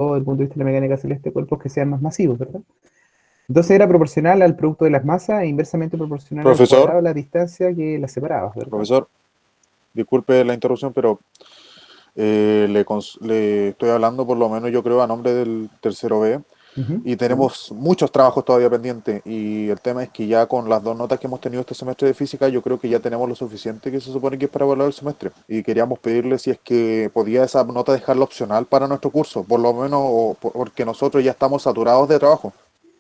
el punto de vista de la mecánica celeste, cuerpos que sean más masivos, ¿verdad? Entonces era proporcional al producto de las masas e inversamente proporcional al Profesor, cuadrado de la distancia que las separaba, ¿verdad? profesor, disculpe la interrupción, pero le estoy hablando por lo menos yo creo a nombre del tercero B Ujú. y tenemos muchos trabajos todavía pendientes y el tema es que ya con las dos notas que hemos tenido este semestre de física yo creo que ya tenemos lo suficiente que se supone que es para evaluar el semestre y queríamos pedirle si es que podía esa nota dejarla opcional para nuestro curso, por lo menos porque nosotros ya estamos saturados de trabajo,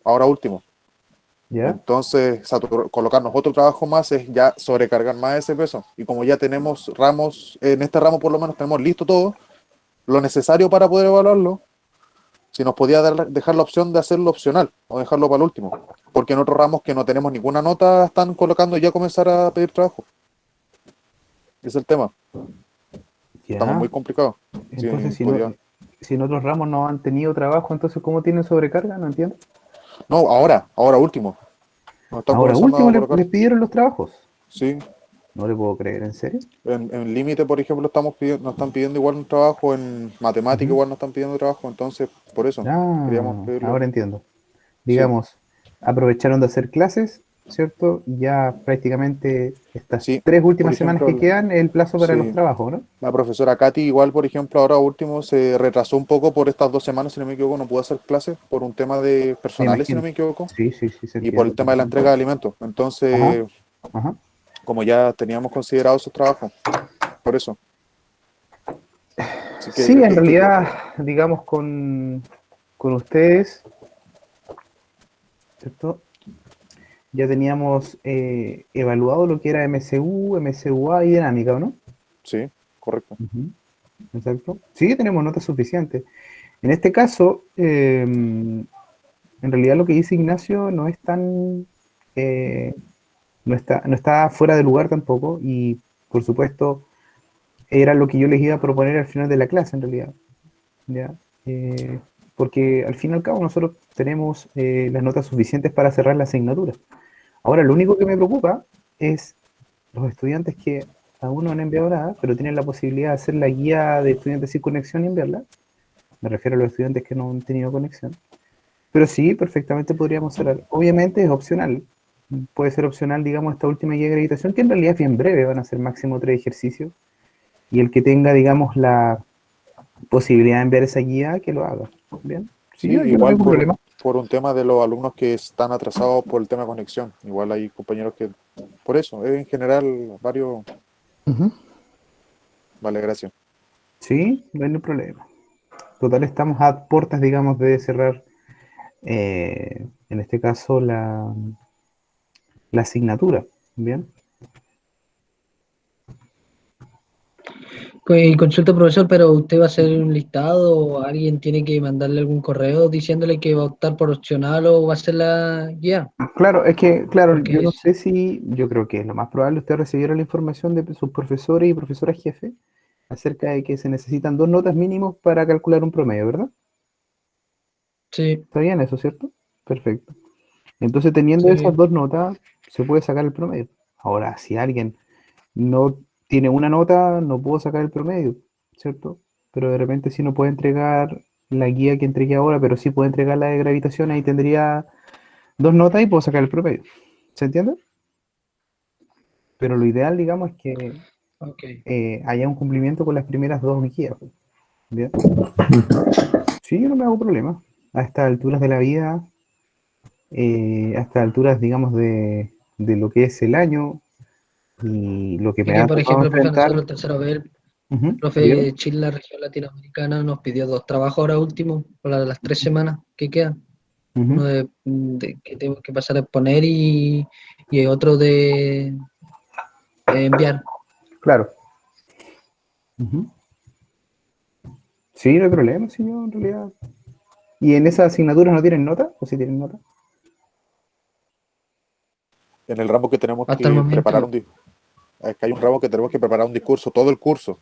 ahora último. ¿Ya? Entonces, colocarnos otro trabajo más es ya sobrecargar más ese peso. Y como ya tenemos ramos, en este ramo por lo menos tenemos listo todo, lo necesario para poder evaluarlo, si nos podía dejar la opción de hacerlo opcional o dejarlo para el último. Porque en otros ramos que no tenemos ninguna nota están colocando ya comenzar a pedir trabajo. Ese es el tema. Estamos muy ¿Ya? complicados. Si Entonces, podía. si en otros ramos no han tenido trabajo, entonces, ¿cómo tienen sobrecarga? No entiendo. No, ahora último. Nos están Ahora comenzando último a colocar. les pidieron los trabajos. Sí. No le puedo creer, ¿en serio? En límite, por ejemplo, nos están pidiendo igual un trabajo, en matemática Ujú. igual nos están pidiendo trabajo, entonces por eso queríamos Ah, pedirle. ahora entiendo. Sí, Digamos, aprovecharon de hacer clases, ¿cierto? Y ya prácticamente estas sí, tres por últimas semanas ejemplo, que quedan es el plazo para los sí, trabajos, ¿no? la profesora Katy igual, por ejemplo, ahora último se retrasó un poco por estas 2 semanas, si no me equivoco, no pudo hacer clases por un tema de Me personales, si no imagino. me equivoco, Sí, sí, sí, se y por entiende el tema de la perfectamente. entrega de alimentos. Ajá, Entonces, ajá. como ya teníamos considerado esos trabajos, por eso. Así Sí, que, en realidad, digamos, con ustedes, ¿cierto? Ya teníamos evaluado lo que era MCU, MCUA y dinámica, ¿o no? sí, correcto. Ujú. Exacto. Sí, tenemos notas suficientes. En este caso, en realidad lo que dice Ignacio no es tan, eh, no está fuera de lugar tampoco y por supuesto era lo que yo les iba a proponer al final de la clase en realidad, ¿ya? Eh, Porque al fin y al cabo nosotros tenemos las notas suficientes para cerrar la asignatura. Ahora, lo único que me preocupa es los estudiantes que aún no han enviado nada, pero tienen la posibilidad de hacer la guía de estudiantes sin conexión y enviarla. Me refiero a los estudiantes que no han tenido conexión. Pero sí, perfectamente podríamos cerrar. Obviamente es opcional. Puede ser opcional, digamos, esta última guía de acreditación, que en realidad es bien breve, van a ser máximo 3 ejercicios. Y el que tenga, digamos, la posibilidad de enviar esa guía, que lo haga. Bien. Sí, Sí, yo no igual tengo problema. por un tema de los alumnos que están atrasados por el tema de conexión. Igual hay compañeros que, por eso, en general, varios, Ujú. vale, gracias. Sí, no hay ningún problema. Total, estamos a puertas, digamos, de cerrar, en este caso, la asignatura. Bien. Y consulta, profesor, pero usted va a hacer un listado o alguien tiene que mandarle algún correo diciéndole que va a optar por opcional o va a hacer la guía. Claro, es que, claro, yo Porque no sé si, yo creo que es lo más probable, usted recibiera la información de sus profesores y profesoras jefe acerca de que se necesitan 2 notas mínimos para calcular un promedio, ¿verdad? sí, ¿Está bien eso, cierto? Perfecto. Entonces, teniendo esas sí. 2 notas, se puede sacar el promedio. Ahora, si alguien no tiene una nota, no puedo sacar el promedio, ¿cierto? Pero de repente si no puede entregar la guía que entregué ahora, pero sí puede entregar la de gravitación, ahí tendría 2 notas y puedo sacar el promedio. ¿Se entiende? Pero lo ideal, digamos, es que Ok. haya un cumplimiento con las primeras 2 guías. ¿Bien? Sí, yo no me hago problema. A estas alturas de la vida, a estas alturas, digamos, de lo que es el año y lo que Y me que, ha por tocado ejemplo, profe, enfrentar. nosotros el tercero B, el Ujú, dígame. profe Chile, la región latinoamericana, nos pidió 2 trabajos ahora último, para las 3 semanas que quedan. Ujú, Uno de que tengo que pasar a exponer y otro de enviar. claro. Ujú. Sí, no hay problema, sí, yo en realidad. ¿Y en esas asignaturas no tienen nota? ¿O sí tienen nota? En el ramo que tenemos Hasta el que preparar momento, es que hay un ramo que tenemos que preparar un discurso, todo el curso,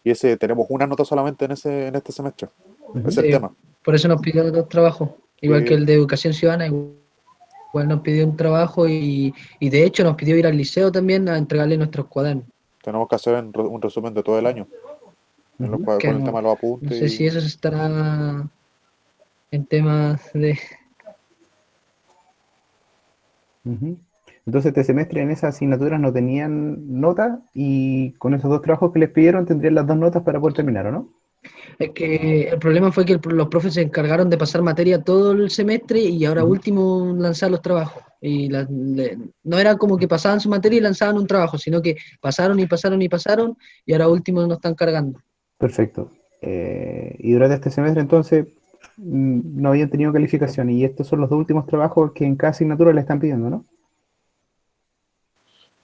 y ese tenemos una nota solamente en este semestre. Ese es Ujú. el sí, tema. por eso nos pidió 2 trabajos, igual que Sí, el de educación ciudadana, igual nos pidió un trabajo y de hecho nos pidió ir al liceo también a entregarle nuestros cuadernos. tenemos que hacer un resumen de todo el año, Ujú. con Que el tema no, de los no apuntes sé si y eso se estará. en temas de... Ujú. Entonces este semestre en esas asignaturas no tenían nota y con esos dos trabajos que les pidieron tendrían las dos notas para poder terminar, ¿o no? Es que el problema fue que los profes se encargaron de pasar materia todo el semestre y ahora Ujú. último lanzar los trabajos. Y no era como que pasaban su materia y lanzaban un trabajo, sino que pasaron y pasaron y pasaron y ahora último nos están cargando. Perfecto. Y durante este semestre entonces no habían tenido calificación y estos son los dos últimos trabajos que en cada asignatura le están pidiendo, ¿no?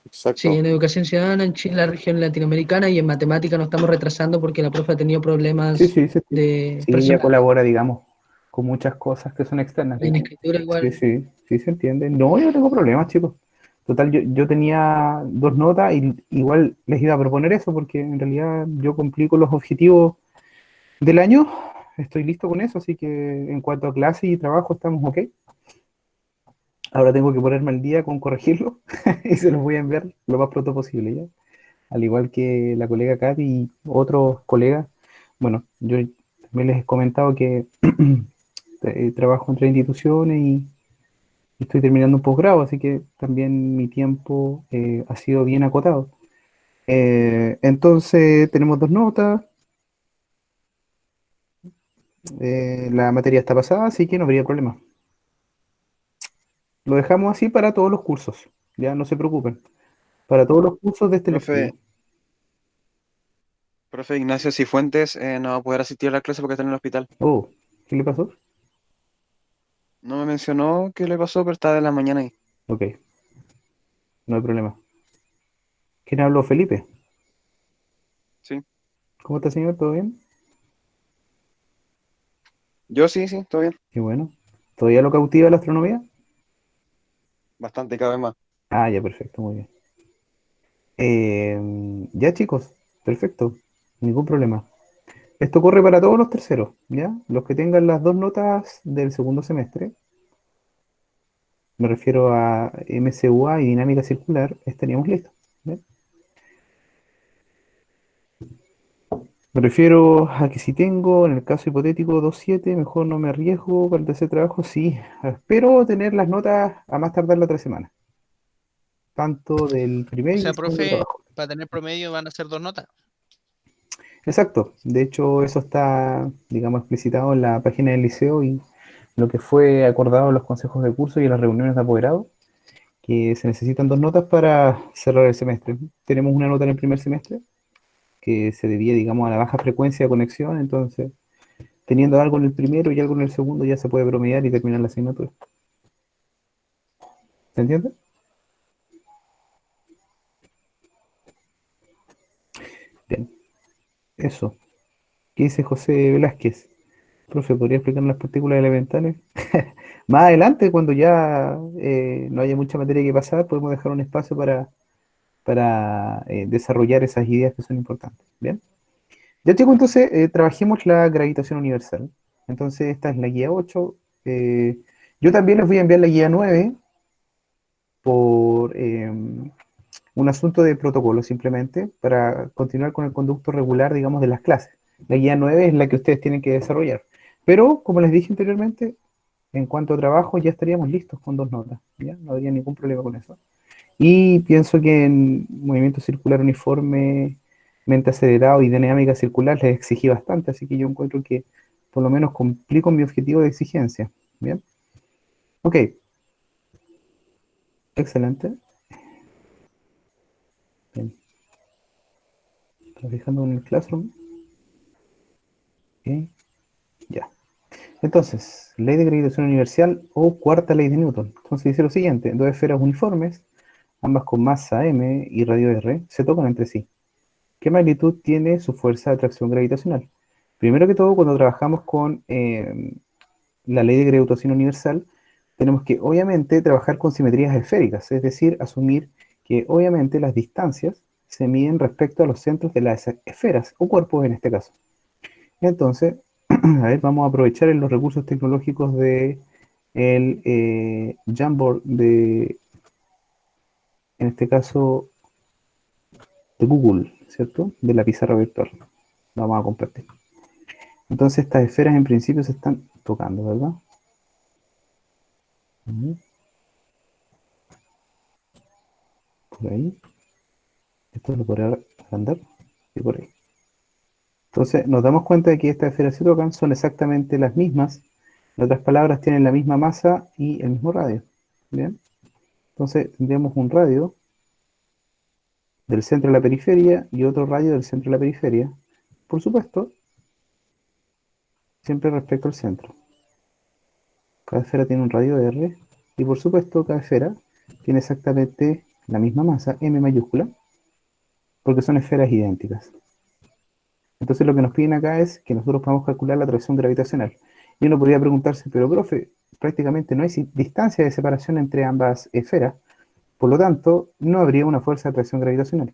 Sí, Exacto. en educación ciudadana, en Chile, la región latinoamericana, y en matemática nos estamos retrasando porque la profe ha tenido Sí, problemas sí, sí, sí. de Sí, ella personal. colabora, digamos, con muchas cosas que son externas, En digamos. escritura Sí, igual. sí, sí se entiende. No, yo no tengo problemas, chicos. Total, yo tenía dos notas y igual les iba a proponer eso porque en realidad yo cumplí con los objetivos del año. Estoy listo con eso, así que en cuanto a clase y trabajo estamos ok. Ahora tengo que ponerme al día con corregirlo y se los voy a enviar lo más pronto posible, ¿ya? Al igual que la colega Katy y otros colegas. Bueno, yo también les he comentado que trabajo en 3 instituciones y estoy terminando un posgrado, así que también mi tiempo ha sido bien acotado. Entonces tenemos dos notas, la materia está pasada, así que no habría problema. Lo dejamos así para todos los cursos, ya no se preocupen, para todos los cursos de este Profe, lectivo. profe Ignacio Cifuentes no va a poder asistir a la clase porque está en el hospital. Oh, ¿qué le pasó? No me mencionó qué le pasó, pero está de la mañana ahí. Ok, no hay problema. ¿Quién habló? Felipe. Sí. ¿Cómo está, señor? ¿Todo bien? Yo sí, sí, todo bien. Qué bueno. ¿Todavía lo cautiva la astronomía? Bastante, cada vez más. Ah, ya, perfecto, muy bien. Ya, chicos, perfecto, ningún problema. Esto corre para todos los terceros, ¿ya? Los que tengan las dos notas del segundo semestre, me refiero a MCUA y dinámica circular, estaríamos listos, ¿ya? Me refiero a que si tengo, en el caso hipotético, 2,7, mejor no me arriesgo para el tercer trabajo, sí. Espero tener las notas a más tardar la otra semana, tanto del primer O y sea, del segundo profe, trabajo. para tener promedio van a ser 2 notas. Exacto, de hecho eso está, digamos, explicitado en la página del liceo y lo que fue acordado en los consejos de curso y en las reuniones de apoderados, que se necesitan dos notas para cerrar el semestre. Tenemos una nota en el primer semestre que se debía, digamos, a la baja frecuencia de conexión, entonces teniendo algo en el primero y algo en el segundo ya se puede promediar y terminar la asignatura. ¿Se entiende? Bien, eso. ¿Qué dice José Velázquez? Profe, ¿podría explicarnos las partículas elementales? Más adelante, cuando ya no haya mucha materia que pasar, podemos dejar un espacio para desarrollar esas ideas que son importantes. Bien. Ya chicos, entonces trabajemos la gravitación universal. Entonces esta es la guía 8. Yo también les voy a enviar la guía 9 por un asunto de protocolo simplemente para continuar con el conducto regular, digamos, de las clases. La guía 9 es la que ustedes tienen que desarrollar. Pero, como les dije anteriormente, en cuanto a trabajo ya estaríamos listos con dos notas. ¿Ya? No habría ningún problema con eso. Y pienso que en movimiento circular uniforme, mente acelerado y dinámica circular les exigí bastante, así que yo encuentro que por lo menos cumplí con mi objetivo de exigencia. Bien, ok, excelente. Bien, fijando en el Classroom. Ok, ya. Entonces, ley de gravitación universal o cuarta ley de Newton. Entonces dice lo siguiente, dos esferas uniformes, ambas con masa m y radio r, se tocan entre sí. ¿Qué magnitud tiene su fuerza de atracción gravitacional? Primero que todo, cuando trabajamos con la ley de gravitación universal, tenemos que obviamente trabajar con simetrías esféricas, es decir, asumir que obviamente las distancias se miden respecto a los centros de las esferas o cuerpos en este caso. Entonces, a ver, vamos a aprovechar en los recursos tecnológicos de el Jamboard de, en este caso, de Google, ¿cierto? De la pizarra virtual. Vamos a compartir. Entonces estas esferas en principio se están tocando, ¿verdad? Ujú. Por ahí. Esto lo podré agrandar. Y por ahí. Entonces nos damos cuenta de que estas esferas se tocan, son exactamente las mismas. En otras palabras, tienen la misma masa y el mismo radio. ¿Bien? Entonces tendríamos un radio del centro a la periferia y otro radio del centro a la periferia. Por supuesto, siempre respecto al centro. Cada esfera tiene un radio R y por supuesto cada esfera tiene exactamente la misma masa, M mayúscula, porque son esferas idénticas. Entonces lo que nos piden acá es que nosotros podamos calcular la atracción gravitacional. Y uno podría preguntarse, pero profe, prácticamente no hay distancia de separación entre ambas esferas, por lo tanto, no habría una fuerza de atracción gravitacional.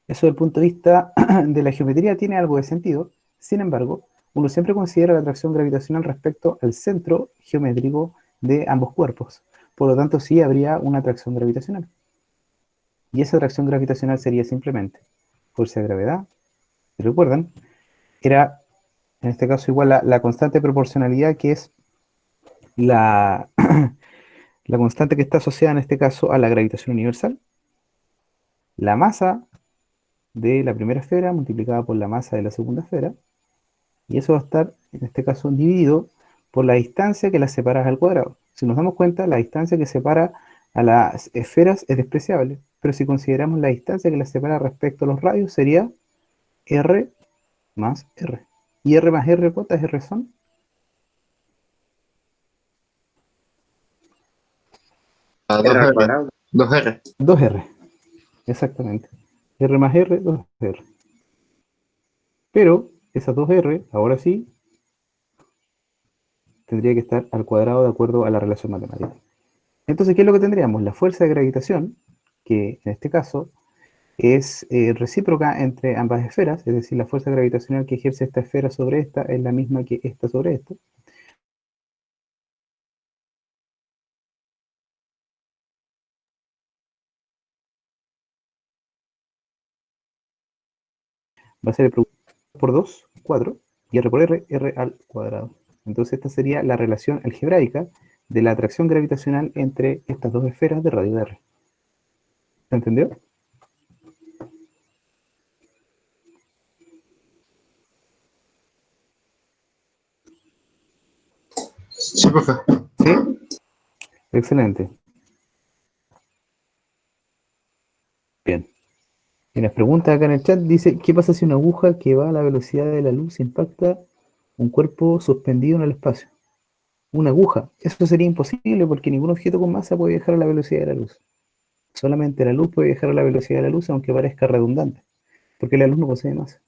Eso desde el punto de vista de la geometría tiene algo de sentido, sin embargo, uno siempre considera la atracción gravitacional respecto al centro geométrico de ambos cuerpos. Por lo tanto, sí habría una atracción gravitacional. Y esa atracción gravitacional sería simplemente fuerza de gravedad. Si recuerdan, era en este caso igual la constante proporcionalidad, que es la, la constante que está asociada en este caso a la gravitación universal. La masa de la primera esfera multiplicada por la masa de la segunda esfera. Y eso va a estar, en este caso, dividido por la distancia que las separa al cuadrado. Si nos damos cuenta, la distancia que separa a las esferas es despreciable, pero si consideramos la distancia que las separa respecto a los radios, sería R más R. ¿Y R más R cuántas R son? A 2R. 2R. 2R, exactamente. R más R, 2R. Pero esas 2R, ahora sí, tendría que estar al cuadrado de acuerdo a la relación matemática. Entonces, ¿qué es lo que tendríamos? La fuerza de gravitación, que en este caso es recíproca entre ambas esferas, es decir, la fuerza gravitacional que ejerce esta esfera sobre esta es la misma que esta sobre esta. Va a ser el producto por 2, 4, y R por R, R al cuadrado. Entonces esta sería la relación algebraica de la atracción gravitacional entre estas dos esferas de radio de R. ¿Se entendió? Sí, profe. ¿Sí? Excelente. Bien. Y las preguntas acá en el chat dice, ¿qué pasa si una aguja que va a la velocidad de la luz impacta un cuerpo suspendido en el espacio? Una aguja. Eso sería imposible porque ningún objeto con masa puede viajar a la velocidad de la luz. Solamente la luz puede viajar a la velocidad de la luz, aunque parezca redundante, porque la luz no posee masa.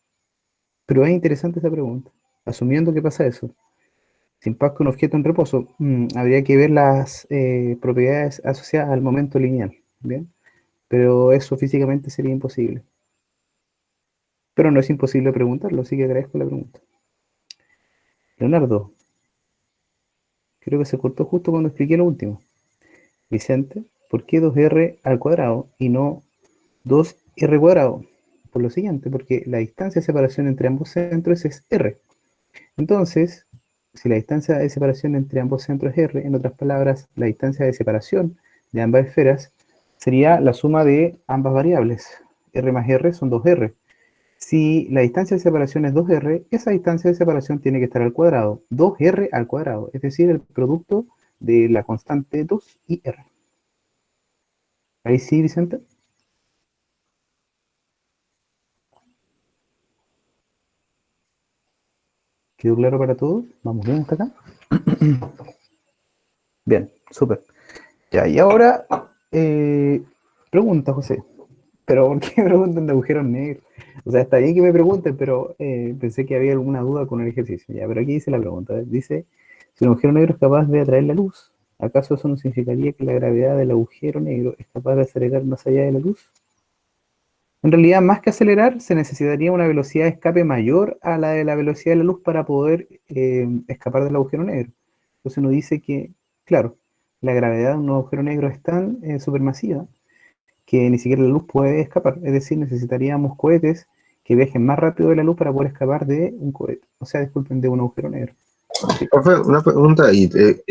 Pero es interesante esa pregunta. Asumiendo que pasa eso, si impacta un objeto en reposo, habría que ver las propiedades asociadas al momento lineal, ¿bien? Pero eso físicamente sería imposible. Pero no es imposible preguntarlo, así que agradezco la pregunta. Leonardo, creo que se cortó justo cuando expliqué lo último. Vicente, ¿por qué 2R al cuadrado y no 2R cuadrado? Por lo siguiente, porque la distancia de separación entre ambos centros es R. Entonces, si la distancia de separación entre ambos centros es R, en otras palabras, la distancia de separación de ambas esferas sería la suma de ambas variables. R más R son 2R. Si la distancia de separación es 2R, esa distancia de separación tiene que estar al cuadrado. 2R al cuadrado, es decir, el producto de la constante 2 y R. Ahí sí, Vicente. ¿Quedó claro para todos? ¿Vamos bien hasta acá? Bien, súper. Ya, y ahora, pregunta, José. ¿Pero por qué me preguntan de agujeros negros? O sea, está bien que me pregunten, pero pensé que había alguna duda con el ejercicio. Ya, pero aquí dice la pregunta. Dice, si un agujero negro es capaz de atraer la luz, ¿acaso eso no significaría que la gravedad del agujero negro es capaz de acelerar más allá de la luz? En realidad, más que acelerar, se necesitaría una velocidad de escape mayor a la de la velocidad de la luz para poder escapar del agujero negro. Entonces uno dice que, claro, la gravedad de un agujero negro es tan supermasiva que ni siquiera la luz puede escapar. Es decir, necesitaríamos cohetes que viajen más rápido de la luz para poder escapar de un cohete. O sea, disculpen, de un agujero negro. Profe, una pregunta, y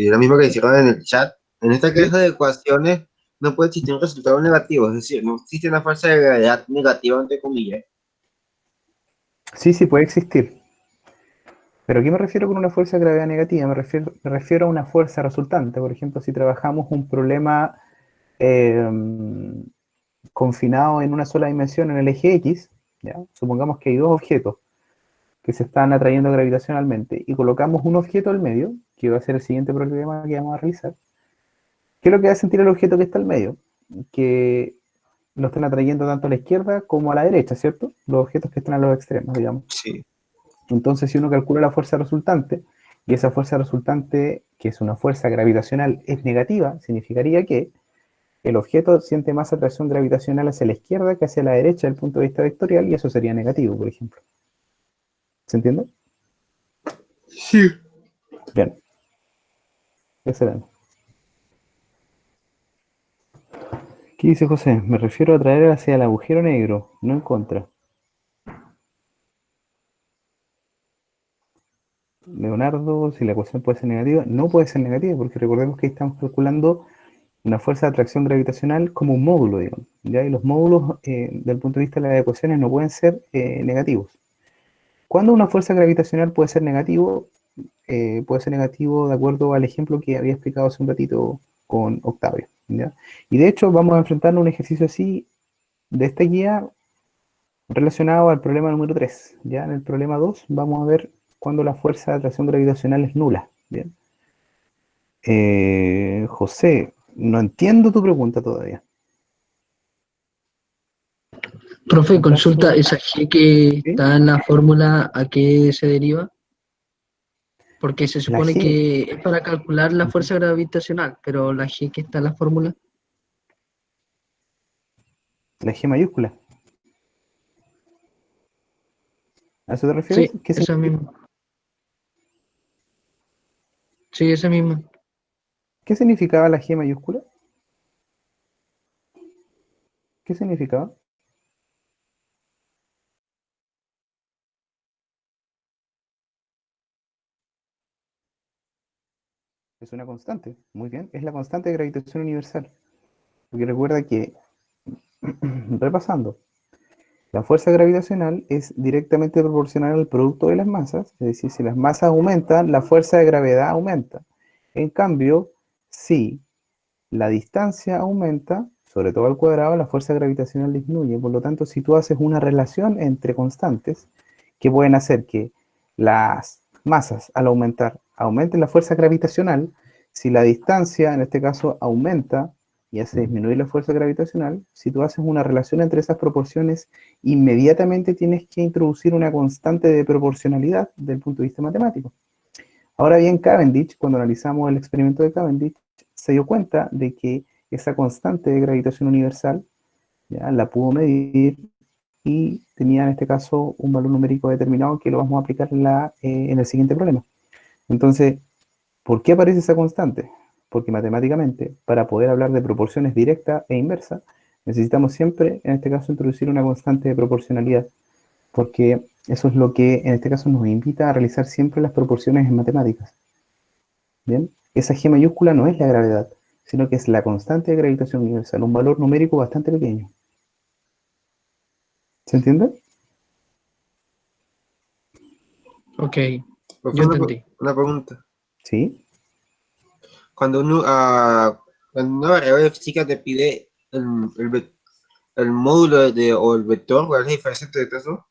la misma que hicieron en el chat. En esta clase de ecuaciones no puede existir un resultado negativo, es decir, no existe una fuerza de gravedad negativa, entre comillas. Sí, sí, puede existir. Pero ¿a qué me refiero con una fuerza de gravedad negativa? Me refiero a una fuerza resultante. Por ejemplo, si trabajamos un problema eh, confinado en una sola dimensión en el eje X, ¿ya? Supongamos que hay dos objetos que se están atrayendo gravitacionalmente y colocamos un objeto al medio, que va a ser el siguiente problema que vamos a realizar. ¿Qué es lo que va a sentir el objeto que está al medio? Que lo están atrayendo tanto a la izquierda como a la derecha, ¿cierto? Los objetos que están a los extremos, digamos. Sí. Entonces, si uno calcula la fuerza resultante, y esa fuerza resultante, que es una fuerza gravitacional, es negativa, significaría que el objeto siente más atracción gravitacional hacia la izquierda que hacia la derecha desde el punto de vista vectorial, y eso sería negativo, por ejemplo. ¿Se entiende? Sí. Bien. Excelente. ¿Qué dice José? Me refiero a atraer hacia el agujero negro, no en contra. Leonardo, si la ecuación puede ser negativa, no puede ser negativa, porque recordemos que ahí estamos calculando una fuerza de atracción gravitacional como un módulo, digamos, ¿ya? Y los módulos, desde el punto de vista de las ecuaciones, no pueden ser negativos. ¿Cuándo una fuerza gravitacional puede ser negativo? Puede ser negativo de acuerdo al ejemplo que había explicado hace un ratito con Octavio, ¿ya? Y de hecho vamos a enfrentarnos a un ejercicio así de esta guía relacionado al problema número 3. ¿Ya? En el problema 2 vamos a ver cuando la fuerza de atracción gravitacional es nula. ¿Bien? José, no entiendo tu pregunta todavía. Profe, Un caso- consulta, ¿esa G que ¿Sí? está en la fórmula, a qué se deriva? Porque se La supone G, que es para calcular la fuerza gravitacional, pero la G que está en la fórmula, la G mayúscula. ¿A eso te refieres? sí, ¿Qué esa significa, misma. Sí, esa misma. qué significaba la G mayúscula? ¿Qué significaba? Es una constante. Muy bien. Es la constante de gravitación universal. Porque recuerda que, repasando, la fuerza gravitacional es directamente proporcional al producto de las masas, es decir, si las masas aumentan, la fuerza de gravedad aumenta. En cambio, si la distancia aumenta, sobre todo al cuadrado, la fuerza gravitacional disminuye. Por lo tanto, si tú haces una relación entre constantes que pueden hacer que las masas al aumentar aumenten la fuerza gravitacional, si la distancia en este caso aumenta y hace disminuir la fuerza gravitacional, si tú haces una relación entre esas proporciones, inmediatamente tienes que introducir una constante de proporcionalidad desde el punto de vista matemático. Ahora bien, Cavendish, cuando analizamos el experimento de Cavendish, se dio cuenta de que esa constante de gravitación universal ya la pudo medir y tenía en este caso un valor numérico determinado que lo vamos a aplicar en el siguiente problema. Entonces, ¿por qué aparece esa constante? Porque matemáticamente, para poder hablar de proporciones directa e inversa, necesitamos siempre, en este caso, introducir una constante de proporcionalidad, porque eso es lo que en este caso nos invita a realizar siempre las proporciones en matemáticas. ¿Bien? Esa G mayúscula no es la gravedad, sino que es la constante de gravitación universal, un valor numérico bastante pequeño. ¿Se entiende? Ok, Profe, yo entendí. una pregunta. Sí. Cuando cuando una variable física te pide el módulo o el vector, ¿cuál es la diferencia entre eso?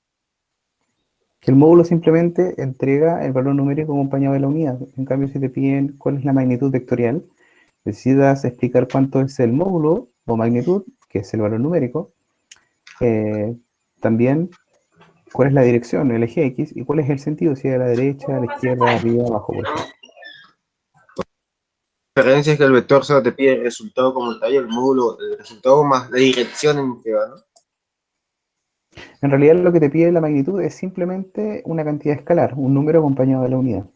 Que el módulo simplemente entrega el valor numérico acompañado de la unidad. En cambio, si te piden cuál es la magnitud vectorial, necesitas explicar cuánto es el módulo o magnitud, que es el valor numérico. También cuál es la dirección, el eje X, y cuál es el sentido, si es a la derecha, a la izquierda, arriba, abajo, por ejemplo. La diferencia es que el vector solo te pide el resultado como tal y el módulo, el resultado más la dirección en que va, ¿no? En realidad lo que te pide la magnitud es simplemente una cantidad escalar, un número acompañado de la unidad.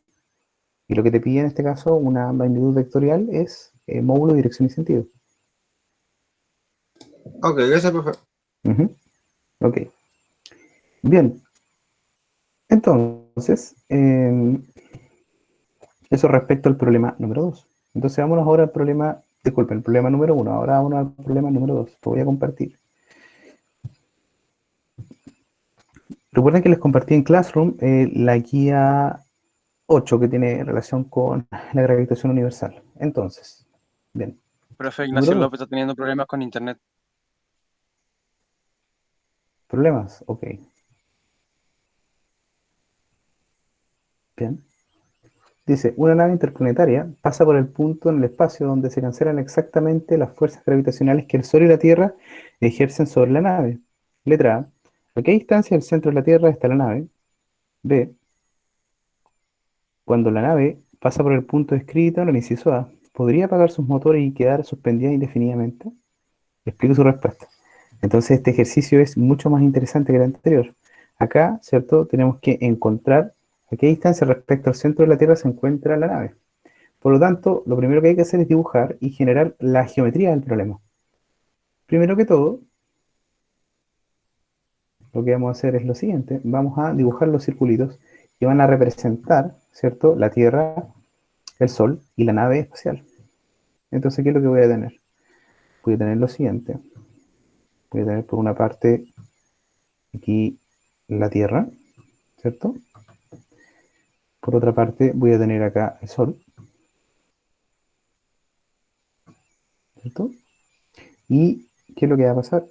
Y lo que te pide en este caso una magnitud vectorial es módulo, dirección y sentido. Ok, gracias, profe. Ujú. Ok. Bien. Entonces, Eso respecto al problema número 2. Entonces vámonos ahora al problema, disculpen, el problema número 1. Ahora vámonos al problema número 2. Lo voy a compartir. Recuerden que les compartí en Classroom la guía 8 que tiene relación con la gravitación universal. Entonces, bien. Profe Número Ignacio 2. López está teniendo problemas con internet. ¿Problemas? Ok. Bien. Dice, una nave interplanetaria pasa por el punto en el espacio donde se cancelan exactamente las fuerzas gravitacionales que el Sol y la Tierra ejercen sobre la nave. Letra A. ¿A qué distancia del centro de la Tierra está la nave? B. Cuando la nave pasa por el punto descrito en el inciso A, ¿podría apagar sus motores y quedar suspendida indefinidamente? Explico su respuesta. Entonces este ejercicio es mucho más interesante que el anterior. Acá, ¿cierto? Tenemos que encontrar a qué distancia respecto al centro de la Tierra se encuentra la nave. Por lo tanto, lo primero que hay que hacer es dibujar y generar la geometría del problema. Primero que todo, lo que vamos a hacer es lo siguiente. Vamos a dibujar los circulitos que van a representar, ¿cierto? La Tierra, el Sol y la nave espacial. Entonces, ¿qué es lo que voy a tener? Voy a tener lo siguiente. Voy a tener por una parte aquí la Tierra, ¿cierto? Por otra parte voy a tener acá el Sol, ¿cierto? ¿Y qué es lo que va a pasar?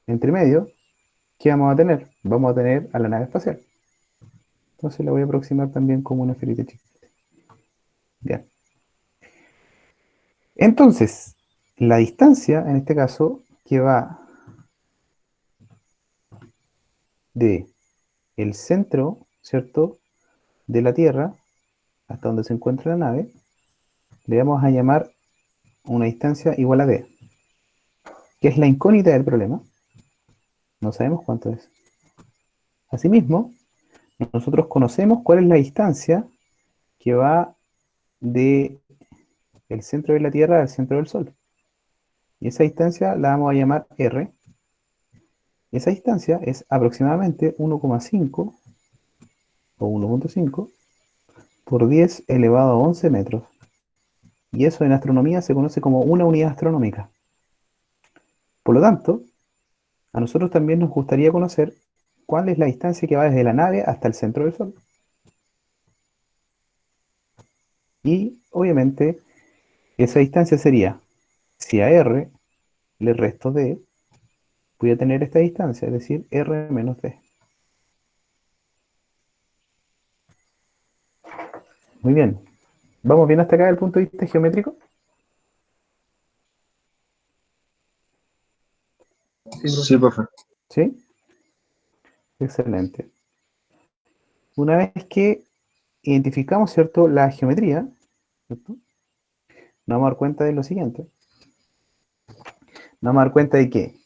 Entre medio, ¿qué vamos a tener? Vamos a tener a la nave espacial. Entonces la voy a aproximar también como una esferita chica. Bien. Entonces, la distancia, en este caso, que va de el centro, ¿cierto?, de la Tierra hasta donde se encuentra la nave, le vamos a llamar una distancia igual a d, que es la incógnita del problema. No sabemos cuánto es. Asimismo, nosotros conocemos cuál es la distancia que va de el centro de la Tierra al centro del Sol. Y esa distancia la vamos a llamar R. Esa distancia es aproximadamente 1,5 o 1,5 por 10 elevado a 11 metros. Y eso en astronomía se conoce como una unidad astronómica. Por lo tanto, a nosotros también nos gustaría conocer cuál es la distancia que va desde la nave hasta el centro del Sol. Y obviamente esa distancia sería, si a R le resto D, voy a tener esta distancia, es decir, R menos D. Muy bien. ¿Vamos bien hasta acá desde el punto de vista geométrico? Sí, profe. ¿Sí? Excelente. Una vez que identificamos, ¿cierto?, la geometría, ¿cierto?, nos vamos a dar cuenta de lo siguiente. Nos vamos a dar cuenta de que,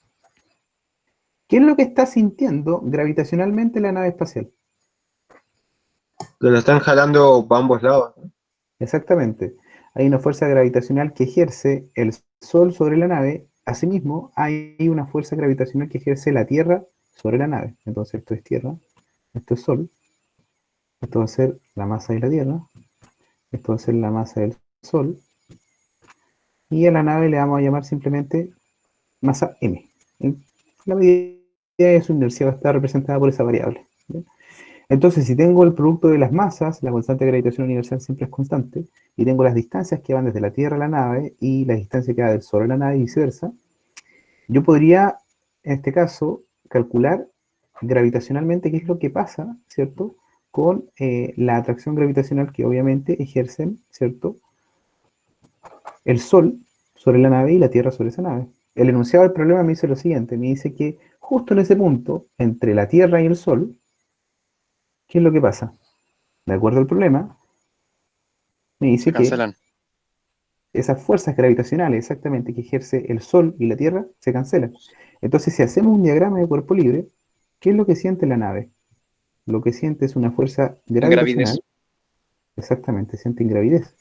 ¿qué es lo que está sintiendo gravitacionalmente la nave espacial? Que lo están jalando para ambos lados. Exactamente. Hay una fuerza gravitacional que ejerce el Sol sobre la nave. Asimismo, hay una fuerza gravitacional que ejerce la Tierra sobre la nave. Entonces, esto es Tierra, esto es Sol, esto va a ser la masa de la Tierra, esto va a ser la masa del Sol, y a la nave le vamos a llamar simplemente masa M. La medida de su inercia va a estar representada por esa variable. ¿Bien? Entonces, si tengo el producto de las masas, la constante de gravitación universal siempre es constante, y tengo las distancias que van desde la Tierra a la nave y la distancia que va del Sol a la nave y viceversa, yo podría, en este caso, calcular gravitacionalmente qué es lo que pasa, ¿cierto?, con la atracción gravitacional que obviamente ejercen, ¿cierto?, el Sol sobre la nave y la Tierra sobre esa nave. El enunciado del problema me dice lo siguiente, me dice que justo en ese punto, entre la Tierra y el Sol, ¿qué es lo que pasa? De acuerdo al problema, me dice Se que cancelan. esas fuerzas gravitacionales exactamente que ejerce el Sol y la Tierra se cancelan. Entonces, si hacemos un diagrama de cuerpo libre, ¿qué es lo que siente la nave? Lo que siente es una fuerza Ingravidez. gravitacional, exactamente, siente ingravidez,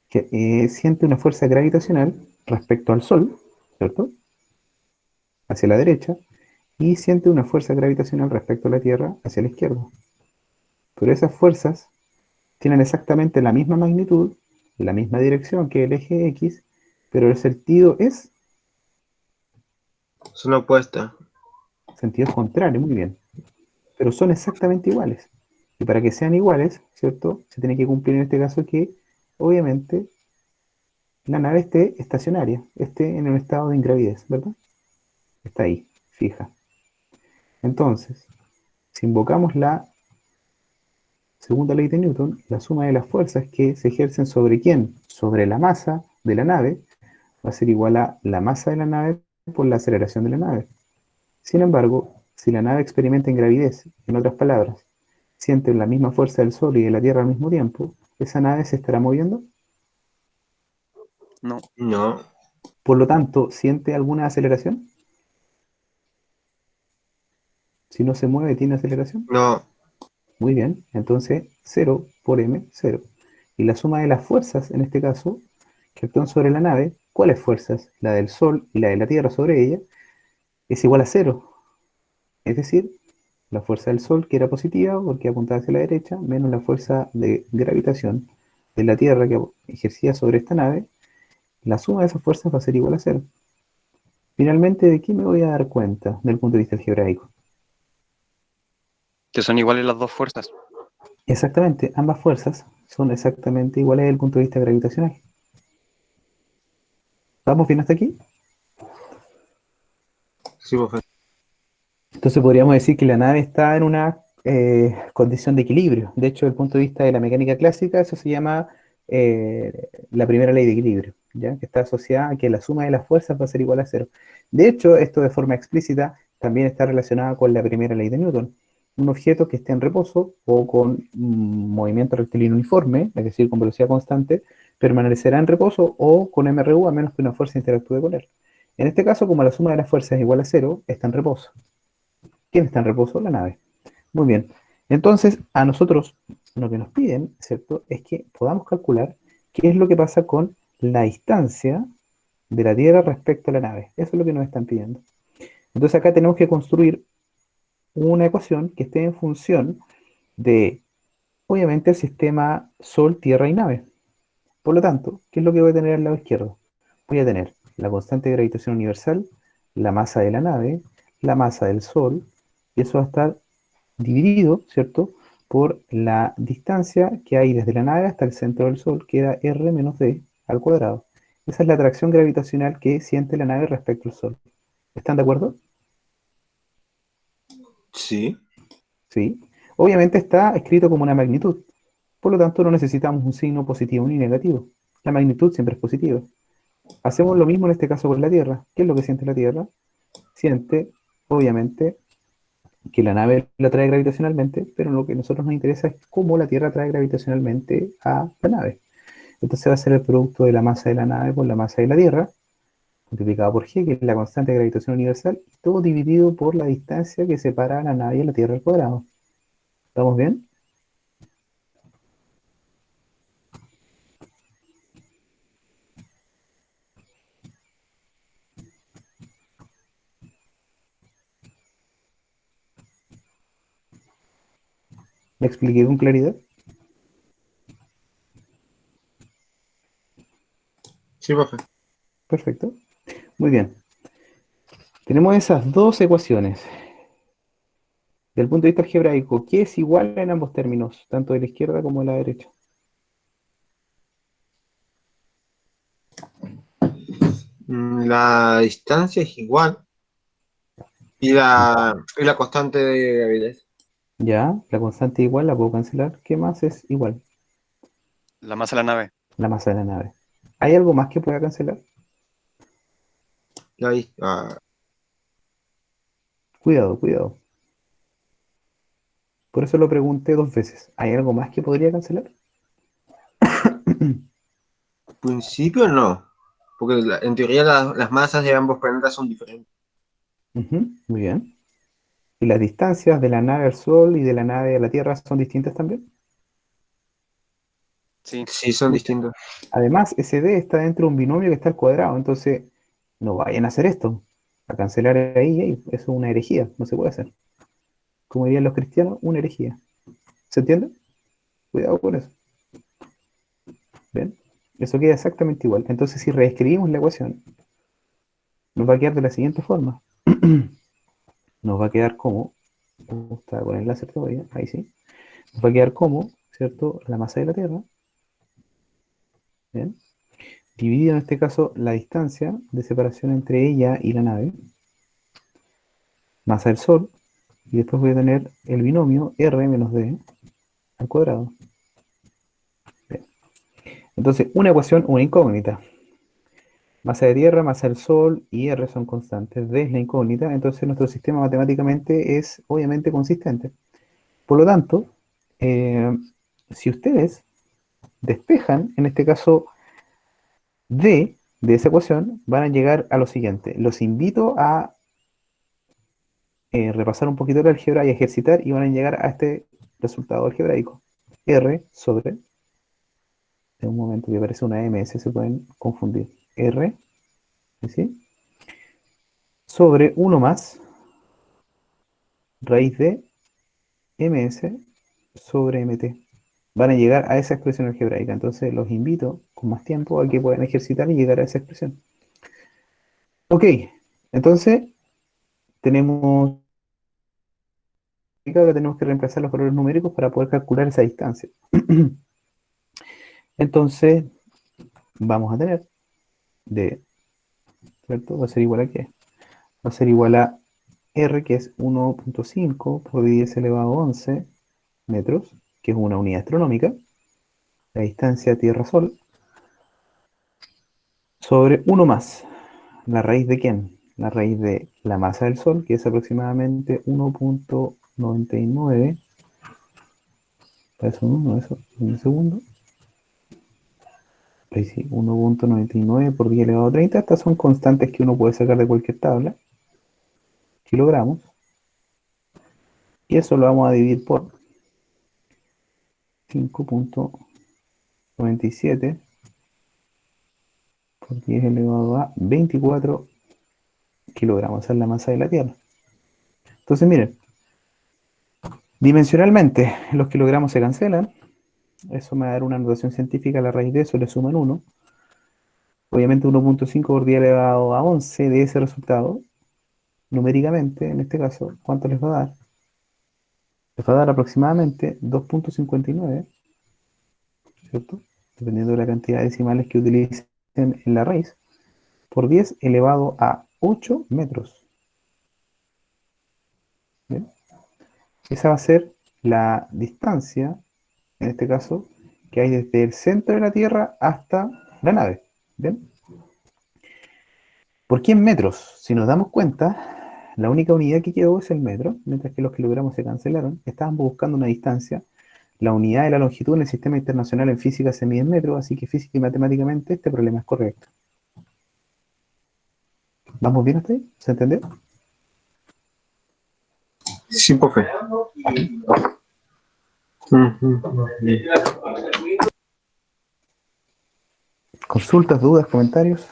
que siente una fuerza gravitacional respecto al Sol, ¿cierto?, hacia la derecha, y siente una fuerza gravitacional respecto a la Tierra hacia la izquierda. Pero esas fuerzas tienen exactamente la misma magnitud, la misma dirección que el eje X, pero el sentido es Son opuestas. sentido contrario, muy bien. Pero son exactamente iguales. Y para que sean iguales, ¿cierto? Se tiene que cumplir en este caso que, obviamente, la nave esté estacionaria, esté en un estado de ingravidez, ¿verdad? Está ahí, fija. Entonces, si invocamos la segunda ley de Newton, la suma de las fuerzas que se ejercen sobre quién, sobre la masa de la nave, va a ser igual a la masa de la nave por la aceleración de la nave. Sin embargo, si la nave experimenta ingravidez, en otras palabras, siente la misma fuerza del Sol y de la Tierra al mismo tiempo, ¿esa nave se estará moviendo? No, No, Por lo tanto, ¿siente alguna aceleración? Si no se mueve, ¿tiene aceleración? no, Muy bien, entonces 0 por m, 0. Y la suma de las fuerzas, en este caso, que actúan sobre la nave, ¿cuáles fuerzas? La del Sol y la de la Tierra sobre ella, es igual a 0. Es decir, la fuerza del Sol, que era positiva porque apuntaba hacia la derecha, menos la fuerza de gravitación de la Tierra que ejercía sobre esta nave, la suma de esas fuerzas va a ser igual a 0. Finalmente, ¿de qué me voy a dar cuenta desde el punto de vista algebraico? que son iguales las dos fuerzas. Exactamente, ambas fuerzas son exactamente iguales desde el punto de vista gravitacional. ¿Vamos bien hasta aquí? sí, profe. Entonces podríamos decir que la nave está en una condición de equilibrio. De hecho, desde el punto de vista de la mecánica clásica, eso se llama la primera ley de equilibrio, ¿ya? Que está asociada a que la suma de las fuerzas va a ser igual a 0. De hecho, esto de forma explícita también está relacionado con la primera ley de Newton. Un objeto que esté en reposo o con movimiento rectilíneo uniforme, es decir, con velocidad constante, permanecerá en reposo o con MRU a menos que una fuerza interactúe con él. En este caso, como la suma de las fuerzas es igual a 0, está en reposo. ¿Quién está en reposo? La nave. Muy bien. Entonces, a nosotros lo que nos piden, ¿cierto? Es que podamos calcular qué es lo que pasa con la distancia de la Tierra respecto a la nave. Eso es lo que nos están pidiendo. Entonces acá tenemos que construir una ecuación que esté en función de, obviamente, el sistema Sol, Tierra y nave. Por lo tanto, ¿qué es lo que voy a tener al lado izquierdo? Voy a tener la constante de gravitación universal, la masa de la nave, la masa del Sol, y eso va a estar dividido, ¿cierto? Por la distancia que hay desde la nave hasta el centro del Sol, que era R menos D al cuadrado. Esa es la atracción gravitacional que siente la nave respecto al Sol. ¿Están de acuerdo? Sí. Sí. Obviamente está escrito como una magnitud. Por lo tanto, no necesitamos un signo positivo ni negativo. La magnitud siempre es positiva. Hacemos lo mismo en este caso con la Tierra. ¿Qué es lo que siente la Tierra? Siente, obviamente, que la nave la trae gravitacionalmente, pero lo que a nosotros nos interesa es cómo la Tierra trae gravitacionalmente a la nave. Entonces va a ser el producto de la masa de la nave por la masa de la Tierra, multiplicado por g, que es la constante de gravitación universal, y todo dividido por la distancia que separa a la nave y a la Tierra al cuadrado. ¿Estamos bien? ¿Me expliqué con claridad? Sí, profe. Perfecto. Muy bien. Tenemos esas dos ecuaciones. Del punto de vista algebraico, ¿qué es igual en ambos términos, tanto de la izquierda como de la derecha? La distancia es igual y la constante de gravidez. Ya, la constante igual la puedo cancelar. ¿Qué más es igual? La masa de la nave. La masa de la nave. ¿Hay algo más que pueda cancelar? La dis- ah, Cuidado, cuidado. Por eso lo pregunté dos veces. ¿Hay algo más que podría cancelar? principio no, porque en teoría las masas de ambos planetas son diferentes. Ujú, muy bien. ¿Y las distancias de la nave al Sol y de la nave a la Tierra son distintas también? Sí, Sí, son Muy bien. distintos. Además, ese D está dentro de un binomio que está al cuadrado, entonces no vayan a hacer esto. A cancelar ahí, eso es una herejía, no se puede hacer. Como dirían los cristianos, una herejía. ¿Se entiende? Cuidado con eso. Eso queda exactamente igual. Entonces, si reescribimos la ecuación, nos va a quedar de la siguiente forma. Nos va a quedar como, está con el láser todavía, ahí sí. Nos va a quedar como, ¿cierto? La masa de la Tierra, ¿bien? Dividido en este caso la distancia de separación entre ella y la nave, masa del Sol, y después voy a tener el binomio R menos D al cuadrado. Bien. Entonces, una ecuación, una incógnita. Masa de Tierra, masa del Sol y R son constantes. D es la incógnita, entonces nuestro sistema matemáticamente es obviamente consistente. Por lo tanto, si ustedes despejan, en este caso, D de esa ecuación, van a llegar a lo siguiente. Los invito a repasar un poquito el álgebra y ejercitar y van a llegar a este resultado algebraico. R sobre, en un momento que aparece una MS, se pueden confundir. R, ¿sí? Sobre 1 más raíz de ms sobre mt. Van a llegar a esa expresión algebraica. Entonces los invito con más tiempo a que puedan ejercitar y llegar a esa expresión. Ok, entonces tenemos que tenemos que reemplazar los valores numéricos para poder calcular esa distancia. Entonces vamos a tener de, ¿cierto? Va a ser igual a qué? Va a ser igual a R, que es 1.5 por 10 elevado a 11 metros, que es una unidad astronómica, la distancia Tierra-Sol, sobre 1 más. ¿La raíz de quién? La raíz de la masa del Sol, que es aproximadamente 1.99. Eso no, eso, un segundo. Ahí sí, 1.99 por 10 elevado a 30. Estas son constantes que uno puede sacar de cualquier tabla. Kilogramos. Y eso lo vamos a dividir por 5.97 por 10 elevado a 24 kilogramos. Esa es la masa de la Tierra. Entonces, miren, dimensionalmente los kilogramos se cancelan. Eso me va a dar una notación científica. La raíz de eso le suman 1. Obviamente 1.5 por 10 elevado a 11 de ese resultado, numéricamente, en este caso, ¿cuánto les va a dar? Les va a dar aproximadamente 2.59, ¿cierto? Dependiendo de la cantidad de decimales que utilicen en la raíz, por 10 elevado a 8 metros. ¿Bien? Esa va a ser la distancia, en este caso, que hay desde el centro de la Tierra hasta la nave. ¿Bien? ¿Por qué en metros? Si nos damos cuenta, la única unidad que quedó es el metro, mientras que los kilogramos se cancelaron. Estábamos buscando una distancia. La unidad de la longitud en el sistema internacional en física se mide en metros, así que física y matemáticamente este problema es correcto. ¿Vamos bien hasta ahí? ¿Se entendió? Sí, profe. ¿Consultas, dudas, comentarios?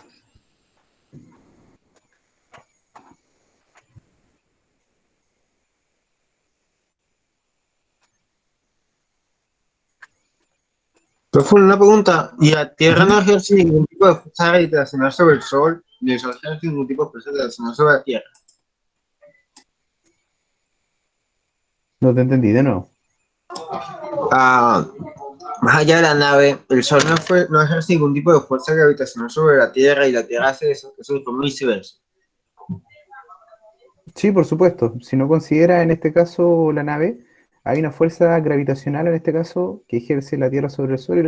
Profe, una pregunta. ¿Y la Tierra no ejerce ningún tipo de fuerza gravitacional sobre el Sol? Ni el Sol ejerce ningún tipo de fuerza gravitacional sobre la Tierra. No te entendí, de nuevo. Ah, más allá de la nave, el Sol no ejerce ningún tipo de fuerza gravitacional sobre la Tierra y la Tierra hace eso de forma viceversa. Sí, por supuesto. Si no considera en este caso la nave, hay una fuerza gravitacional en este caso que ejerce la Tierra sobre el Sol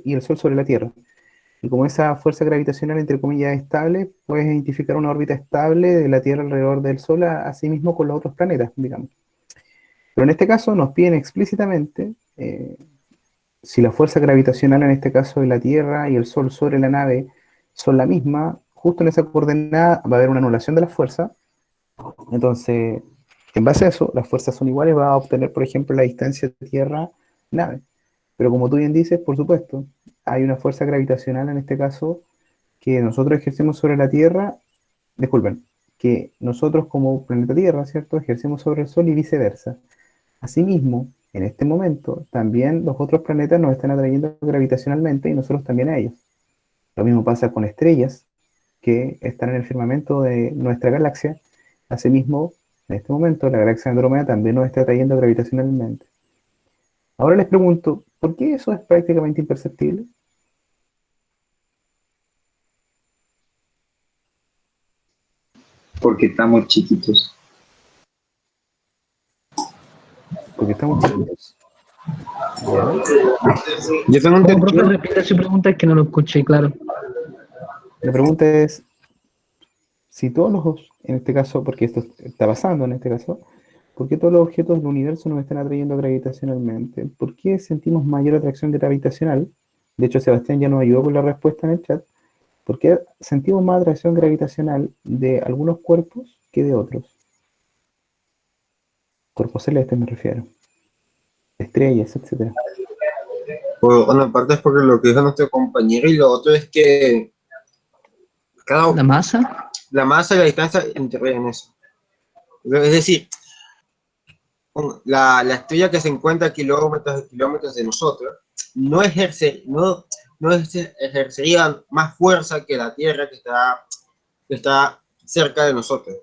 y el Sol sobre la Tierra. Y como esa fuerza gravitacional, entre comillas, es estable, puedes identificar una órbita estable de la Tierra alrededor del Sol, así mismo con los otros planetas, digamos. Pero en este caso nos piden explícitamente si la fuerza gravitacional, en este caso de la Tierra y el Sol sobre la nave, son la misma, justo en esa coordenada va a haber una anulación de la fuerza. Entonces, en base a eso, las fuerzas son iguales, va a obtener, por ejemplo, la distancia Tierra-nave. Pero como tú bien dices, por supuesto, hay una fuerza gravitacional en este caso que nosotros ejercemos sobre la Tierra, disculpen, que nosotros como planeta Tierra, ¿cierto?, ejercemos sobre el Sol y viceversa. Asimismo, en este momento, también los otros planetas nos están atrayendo gravitacionalmente y nosotros también a ellos. Lo mismo pasa con estrellas que están en el firmamento de nuestra galaxia. Asimismo, en este momento, la galaxia Andrómeda también nos está atrayendo gravitacionalmente. Ahora les pregunto, ¿por qué eso es prácticamente imperceptible? Porque estamos chiquitos. Porque estamos chiquitos. ¿Ya? Yo tengo ¿Cómo, profe? entendido, Repite su pregunta, es que no lo escuché, claro. La pregunta es, si todos los, en este caso, porque esto está pasando en este caso, ¿por qué todos los objetos del universo nos están atrayendo gravitacionalmente? ¿Por qué sentimos mayor atracción gravitacional? De hecho, Sebastián ya nos ayudó con la respuesta en el chat. ¿Por qué sentimos más atracción gravitacional de algunos cuerpos que de otros? Cuerpos celestes me refiero. Estrellas, etcétera. por una parte es porque lo que dijo nuestro compañero y lo otro es que ¿La masa? la masa y la distancia intervienen en eso. Es decir, la estrella que se encuentra a kilómetros y kilómetros de nosotros no ejercería más fuerza que la Tierra que está cerca de nosotros.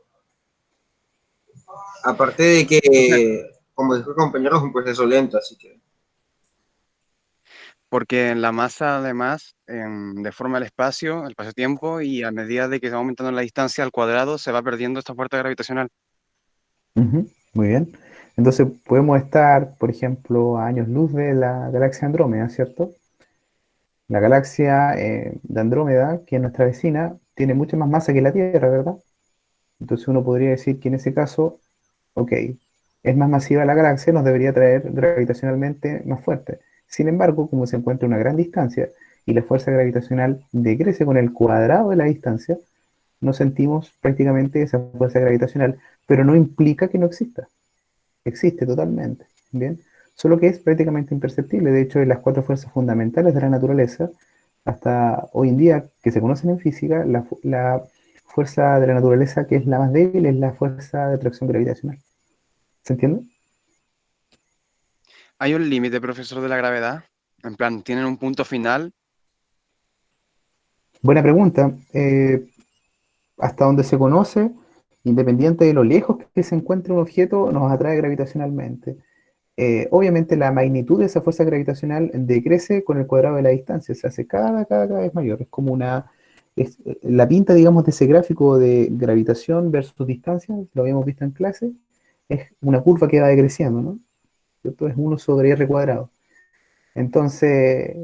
Aparte de que, como dijo el compañero, es un proceso lento, así que... Porque en la masa, además, deforma el espacio-tiempo, y a medida de que se va aumentando la distancia al cuadrado, se va perdiendo esta fuerza gravitacional. Ujú, muy bien. Entonces podemos estar, por ejemplo, a años luz de la galaxia Andrómeda, ¿cierto? La galaxia de Andrómeda, que es nuestra vecina, tiene mucha más masa que la Tierra, ¿verdad? Entonces uno podría decir que en ese caso, ok, es más masiva la galaxia, nos debería traer gravitacionalmente más fuerte. Sin embargo, como se encuentra a una gran distancia y la fuerza gravitacional decrece con el cuadrado de la distancia, no sentimos prácticamente esa fuerza gravitacional, pero no implica que no exista. Existe totalmente, ¿bien? Solo que es prácticamente imperceptible. De hecho, en las cuatro fuerzas fundamentales de la naturaleza, hasta hoy en día que se conocen en física, la fuerza de la naturaleza que es la más débil es la fuerza de atracción gravitacional. ¿Se entiende? ¿Hay un límite, profesor, de la gravedad? En plan, ¿tienen un punto final? Buena pregunta. Hasta donde se conoce, independiente de lo lejos que se encuentre un objeto, nos atrae gravitacionalmente. Obviamente la magnitud de esa fuerza gravitacional decrece con el cuadrado de la distancia, se hace cada vez mayor. Es como la pinta, digamos, de ese gráfico de gravitación versus distancia, lo habíamos visto en clase, es una curva que va decreciendo, ¿no? ¿Cierto? Es 1/r cuadrado. Entonces,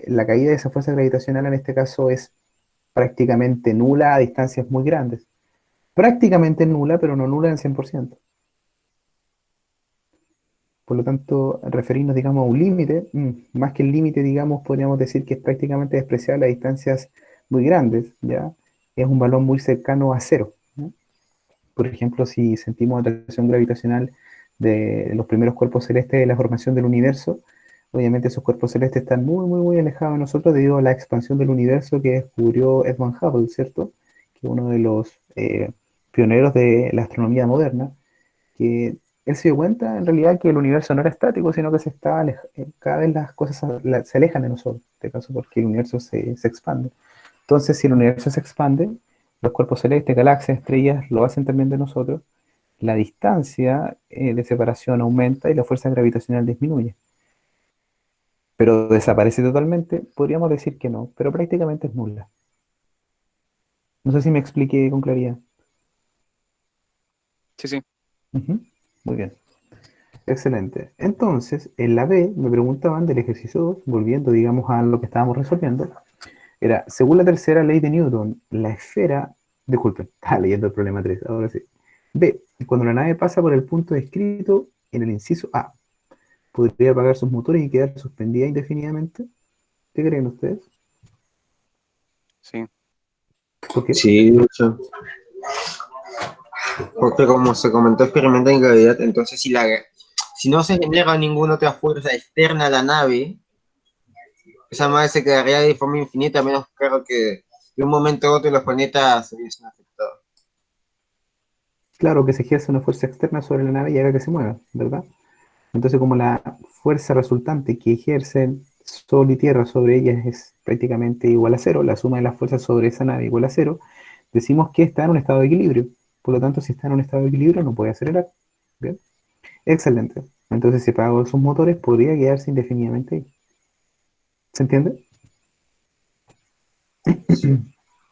la caída de esa fuerza gravitacional en este caso es prácticamente nula a distancias muy grandes. Prácticamente nula, pero no nula en 100%. Por lo tanto, referirnos, digamos, a un límite, más que el límite, digamos, podríamos decir que es prácticamente despreciable a distancias muy grandes, ¿ya? Es un valor muy cercano a cero, ¿no? Por ejemplo, si sentimos atracción gravitacional de los primeros cuerpos celestes de la formación del universo, obviamente esos cuerpos celestes están muy alejados de nosotros debido a la expansión del universo que descubrió Edmund Hubble, ¿cierto? Que es uno de los pioneros de la astronomía moderna, que él se dio cuenta en realidad que el universo no era estático, sino que cada vez las cosas se alejan de nosotros, en este caso porque el universo se expande. Entonces, si el universo se expande, los cuerpos celestes, galaxias, estrellas, lo hacen también de nosotros, la distancia de separación aumenta y la fuerza gravitacional disminuye. Pero desaparece totalmente, podríamos decir que no, pero prácticamente es nula. No sé si me expliqué con claridad. Sí, sí. Ujú, muy bien. Excelente. Entonces, en la B me preguntaban del ejercicio 2, volviendo, digamos, a lo que estábamos resolviendo, era, según la tercera ley de Newton, la esfera, disculpen, estaba leyendo el problema 3, ahora sí. B, cuando la nave pasa por el punto descrito en el inciso A, ¿podría apagar sus motores y quedar suspendida indefinidamente? ¿Qué creen ustedes? Sí. ¿Por qué? Sí, de hecho, porque como se comentó, experimenta en gravedad, entonces si no se genera ninguna otra fuerza externa a la nave, esa nave se quedaría de forma infinita, a menos claro que de un momento a otro los planetas se viesen afectados. Claro que se ejerce una fuerza externa sobre la nave y haga que se mueva, ¿verdad? Entonces, como la fuerza resultante que ejercen Sol y Tierra sobre ellas es prácticamente igual a cero, la suma de las fuerzas sobre esa nave igual a cero, decimos que está en un estado de equilibrio. Por lo tanto, si está en un estado de equilibrio, no puede acelerar. ¿Bien? Excelente. Entonces, si apago sus motores, podría quedarse indefinidamente ahí. ¿Se entiende? Sí. Es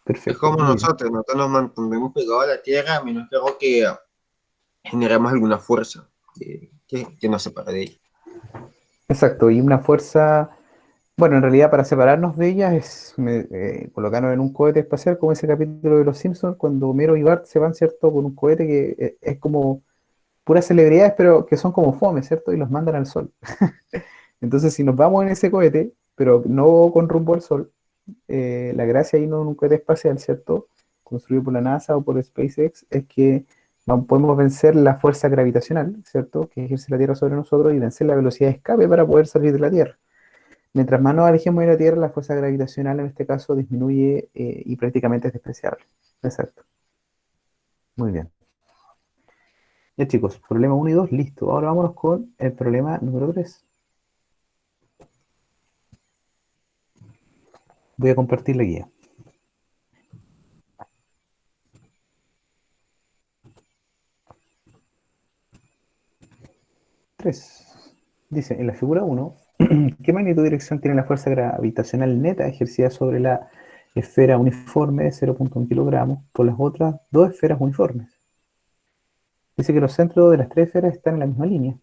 Perfecto, como muy bien. nosotros nos mantenemos pegados a la Tierra, a menos que generemos alguna fuerza que nos separe de ella. Exacto, y una fuerza, bueno, en realidad para separarnos de ella es colocarnos en un cohete espacial, como ese capítulo de Los Simpsons, cuando Homero y Bart se van, ¿cierto?, con un cohete que es como puras celebridades, pero que son como fome, ¿cierto? Y los mandan al sol. Entonces, si nos vamos en ese cohete, pero no con rumbo al sol, la gracia ahí no en un cohete espacial, ¿cierto? Construido por la NASA o por SpaceX, es que podemos vencer la fuerza gravitacional, ¿cierto? Que ejerce la Tierra sobre nosotros y vencer la velocidad de escape para poder salir de la Tierra. Mientras más nos alejemos de la Tierra, la fuerza gravitacional en este caso disminuye y prácticamente es despreciable. Exacto. Muy bien. Ya chicos, problema uno y 2 listo. Ahora vámonos con el problema número 3. Voy a compartir la guía. 3. Dice, en la figura 1, ¿qué magnitud de dirección tiene la fuerza gravitacional neta ejercida sobre la esfera uniforme de 0,1 kilogramos por las otras dos esferas uniformes? Dice que los centros de las tres esferas están en la misma línea.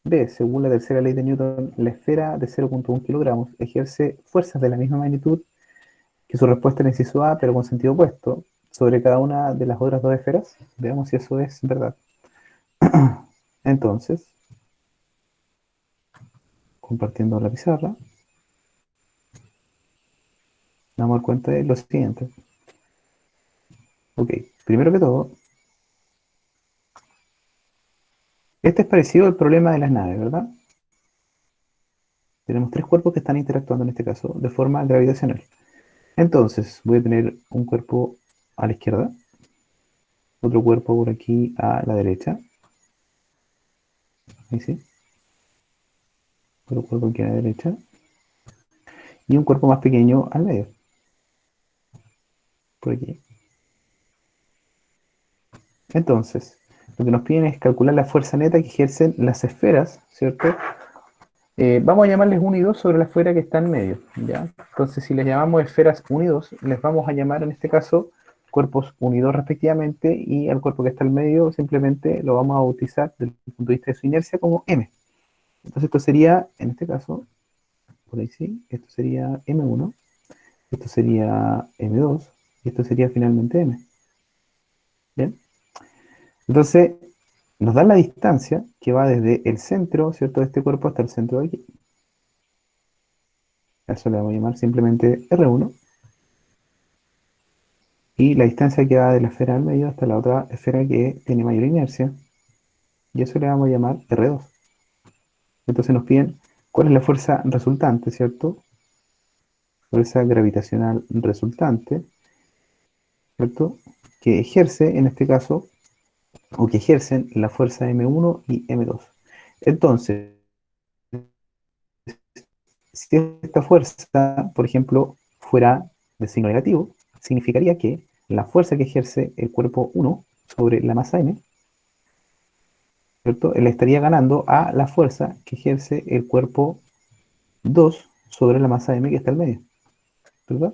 B, según la tercera ley de Newton, la esfera de 0,1 kilogramos ejerce fuerzas de la misma magnitud que su respuesta en el inciso A, pero con sentido opuesto, sobre cada una de las otras dos esferas. Veamos si eso es verdad. Entonces, compartiendo la pizarra, vamos a dar cuenta de lo siguiente. Ok, primero que todo, este es parecido al problema de las naves, ¿verdad? Tenemos tres cuerpos que están interactuando en este caso de forma gravitacional. Entonces, voy a tener un cuerpo a la izquierda, otro cuerpo por aquí a la derecha, ahí sí, otro cuerpo aquí a la derecha, y un cuerpo más pequeño al medio, por aquí. Entonces, lo que nos piden es calcular la fuerza neta que ejercen las esferas, ¿cierto? Vamos a llamarles 1 y 2 sobre la esfera que está en medio, ¿ya? Entonces, si les llamamos esferas 1 y 2, les vamos a llamar en este caso cuerpos 1 y 2 respectivamente, y al cuerpo que está en medio simplemente lo vamos a bautizar desde el punto de vista de su inercia como M. Entonces esto sería, en este caso, por ahí sí, esto sería M1, esto sería M2, y esto sería finalmente M. ¿Bien? Entonces, nos da la distancia que va desde el centro, ¿cierto?, de este cuerpo hasta el centro de aquí. A eso le vamos a llamar simplemente R1. Y la distancia que va de la esfera al medio hasta la otra esfera que tiene mayor inercia, y eso le vamos a llamar R2. Entonces nos piden cuál es la fuerza resultante, ¿cierto? Fuerza gravitacional resultante, ¿cierto? Que ejerce, en este caso, o que ejercen la fuerza M1 y M2. Entonces, si esta fuerza, por ejemplo, fuera de signo negativo, significaría que la fuerza que ejerce el cuerpo 1 sobre la masa M, ¿cierto?, le estaría ganando a la fuerza que ejerce el cuerpo 2 sobre la masa M que está al medio, ¿verdad?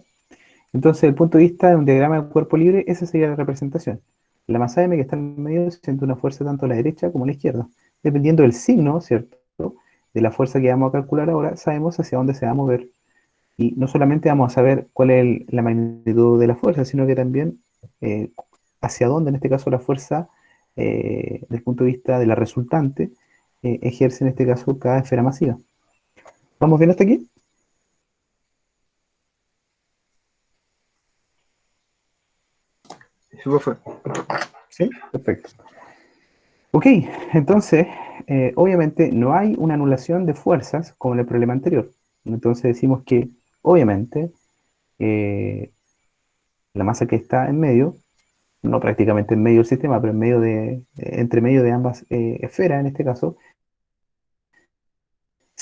Entonces, desde el punto de vista de un diagrama de cuerpo libre, esa sería la representación. La masa M que está al medio siente una fuerza tanto a la derecha como a la izquierda. Dependiendo del signo, ¿cierto?, de la fuerza que vamos a calcular ahora, sabemos hacia dónde se va a mover. Y no solamente vamos a saber cuál es la magnitud de la fuerza, sino que también hacia dónde, en este caso, la fuerza, desde el punto de vista de la resultante, ejerce en este caso cada esfera masiva. ¿Vamos bien hasta aquí? Eso fue. Sí, perfecto. Ok, entonces, obviamente no hay una anulación de fuerzas como en el problema anterior. Entonces decimos que, obviamente, eh, la masa que está en medio, no prácticamente en medio del sistema, pero en medio entre medio de ambas esferas, en este caso,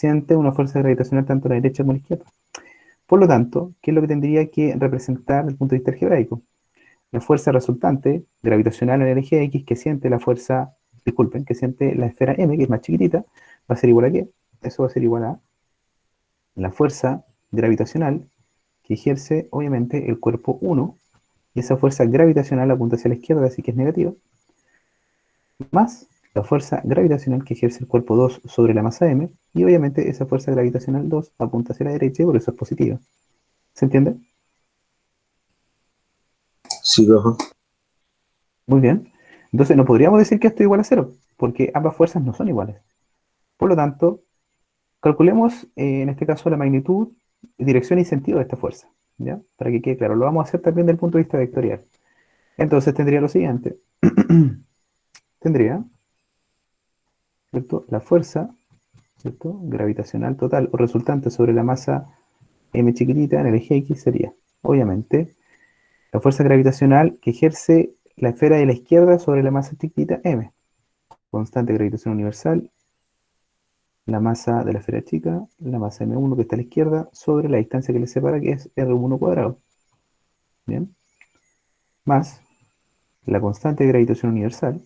siente una fuerza gravitacional tanto a la derecha como a la izquierda. Por lo tanto, ¿qué es lo que tendría que representar desde el punto de vista algebraico? La fuerza resultante gravitacional en el eje X que siente la fuerza, disculpen, que siente la esfera M, que es más chiquitita, va a ser igual a ¿qué? Eso va a ser igual a la fuerza gravitacional que ejerce, obviamente, el cuerpo 1, y esa fuerza gravitacional apunta hacia la izquierda, así que es negativa, más la fuerza gravitacional que ejerce el cuerpo 2 sobre la masa M, y obviamente esa fuerza gravitacional 2 apunta hacia la derecha y por eso es positiva. ¿Se entiende? Sí, profe. Muy bien. Entonces no podríamos decir que esto es igual a cero, porque ambas fuerzas no son iguales. Por lo tanto, calculemos en este caso la magnitud, dirección y sentido de esta fuerza, ¿ya? Para que quede claro. Lo vamos a hacer también desde el punto de vista vectorial. Entonces tendría lo siguiente. Tendría, ¿cierto? La fuerza, ¿cierto? Gravitacional total o resultante sobre la masa m chiquitita en el eje X sería, obviamente, la fuerza gravitacional que ejerce la esfera de la izquierda sobre la masa chiquitita m. Constante de gravitación universal, la masa de la esfera chica, la masa m1 que está a la izquierda, sobre la distancia que le separa, que es r1 cuadrado. Bien. Más la constante de gravitación universal,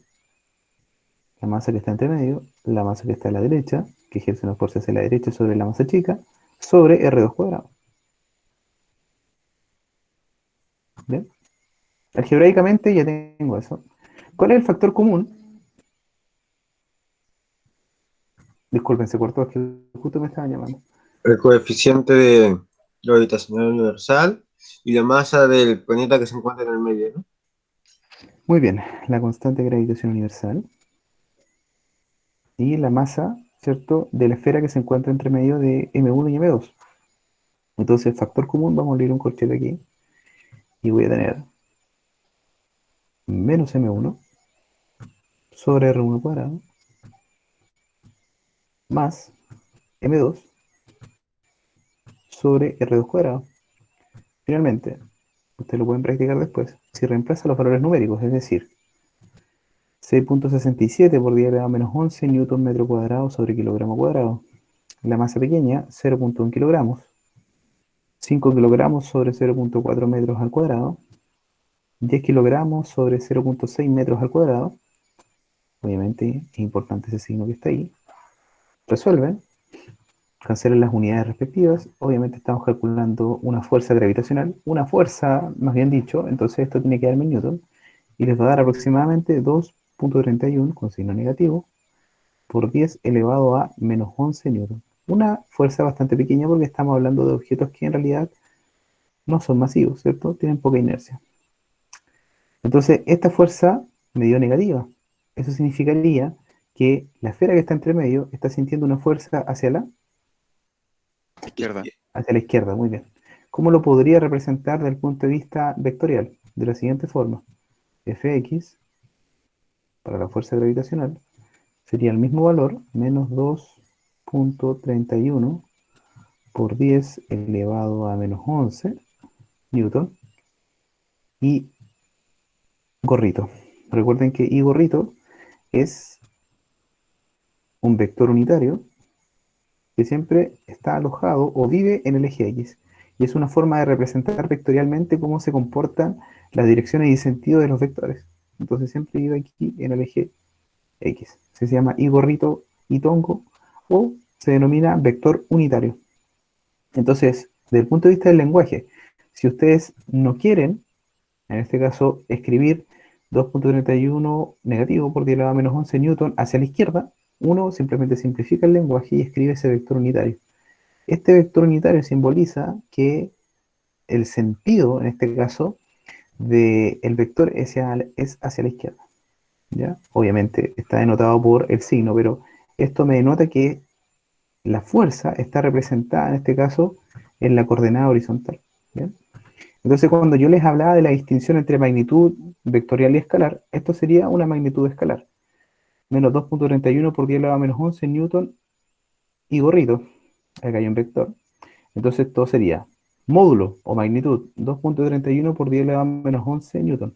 la masa que está entre medio, la masa que está a la derecha, que ejerce una fuerza hacia la derecha sobre la masa chica, sobre r2 cuadrado. Bien. Algebraicamente ya tengo eso. ¿Cuál es el factor común? Disculpen, se cortó, es que justo me estaban llamando. El coeficiente de gravitacional universal y la masa del planeta que se encuentra en el medio, ¿no? Muy bien, la constante de gravitación universal y la masa, ¿cierto?, de la esfera que se encuentra entre medio de M1 y M2. Entonces, el factor común, vamos a abrir un corchete aquí y voy a tener menos M1 sobre R1 cuadrado más M2 sobre R2 cuadrado. Finalmente, ustedes lo pueden practicar después, si reemplaza los valores numéricos, es decir, 6.67 por 10 elevado a menos 11 newton metro cuadrado sobre kilogramo cuadrado. La masa pequeña, 0.1 kilogramos. 5 kilogramos sobre 0.4 metros al cuadrado. 10 kilogramos sobre 0.6 metros al cuadrado. Obviamente es importante ese signo que está ahí. Resuelven, cancelen las unidades respectivas. Obviamente estamos calculando una fuerza gravitacional, una fuerza, más bien dicho, entonces esto tiene que darme en newton, y les va a dar aproximadamente 2.31 con signo negativo por 10 elevado a menos 11 newton. Una fuerza bastante pequeña porque estamos hablando de objetos que en realidad no son masivos, ¿cierto? Tienen poca inercia. Entonces, esta fuerza me dio negativa. Eso significaría que la esfera que está entre medio está sintiendo una fuerza Izquierda. hacia la izquierda, muy bien. ¿Cómo lo podría representar desde el punto de vista vectorial? De la siguiente forma. Fx, para la fuerza gravitacional, sería el mismo valor, menos 2.31 por 10 elevado a menos 11 newton, y gorrito. Recuerden que I gorrito es un vector unitario que siempre está alojado o vive en el eje X. Y es una forma de representar vectorialmente cómo se comportan las direcciones y sentido de los vectores. Entonces siempre vive aquí en el eje X. Se llama I gorrito, I tongo, o se denomina vector unitario. Entonces, desde el punto de vista del lenguaje, si ustedes no quieren, en este caso, escribir 2.31 negativo por 10 elevado a menos 11 newton hacia la izquierda, uno simplemente simplifica el lenguaje y escribe ese vector unitario. Este vector unitario simboliza que el sentido, en este caso, del vector es hacia la izquierda, ¿ya? Obviamente está denotado por el signo, pero esto me denota que la fuerza está representada, en este caso, en la coordenada horizontal, ¿bien? Entonces, cuando yo les hablaba de la distinción entre magnitud vectorial y escalar, esto sería una magnitud escalar. Menos 2.31 por 10 elevado a menos 11 newton y gorrito. Acá hay un vector. Entonces, todo sería módulo o magnitud 2.31 por 10 elevado a menos 11 newton.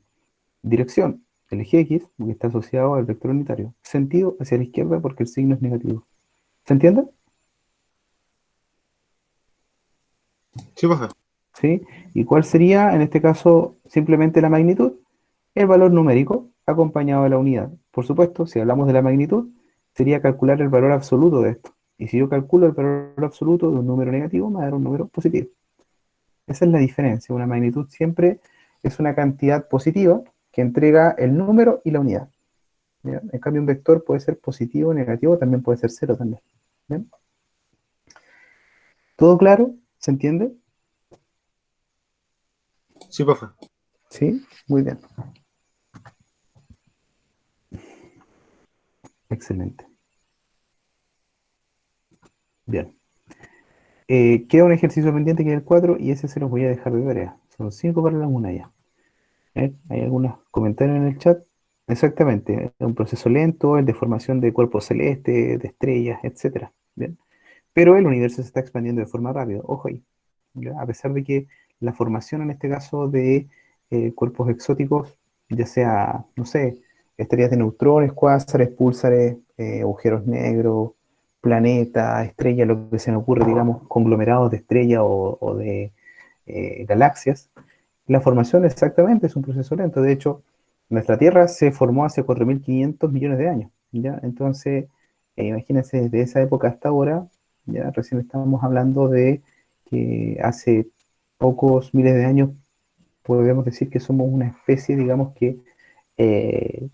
Dirección, el eje X, que está asociado al vector unitario. Sentido hacia la izquierda porque el signo es negativo. ¿Se entiende? Sí, profe. ¿Sí? ¿Y cuál sería, en este caso, simplemente la magnitud? El valor numérico acompañado de la unidad. Por supuesto, si hablamos de la magnitud, sería calcular el valor absoluto de esto. Y si yo calculo el valor absoluto de un número negativo, me va a dar un número positivo. Esa es la diferencia. Una magnitud siempre es una cantidad positiva que entrega el número y la unidad. ¿Ya? En cambio, un vector puede ser positivo, negativo, también puede ser cero también. ¿Bien? ¿Todo claro? ¿Se entiende? Sí, profe. Sí, muy bien. Excelente. Bien. Queda un ejercicio pendiente que es el 4 y ese se los voy a dejar de tarea. Son 5 para la una ya. Hay algunos comentarios en el chat. Exactamente, es un proceso lento, el de formación de cuerpos celestes, de estrellas, etcétera. Bien. Pero el universo se está expandiendo de forma rápida. Ojo ahí. ¿Ya? A pesar de que la formación en este caso de cuerpos exóticos, ya sea, no sé, estrellas de neutrones, cuásares, púlsares, agujeros negros, planetas, estrellas, lo que se me ocurre, digamos, conglomerados de estrellas o de galaxias, la formación exactamente es un proceso lento. De hecho, nuestra Tierra se formó hace 4.500 millones de años. ¿Ya? Entonces, imagínense, desde esa época hasta ahora, ya recién estábamos hablando de que hace pocos miles de años podemos decir que somos una especie, digamos que eh,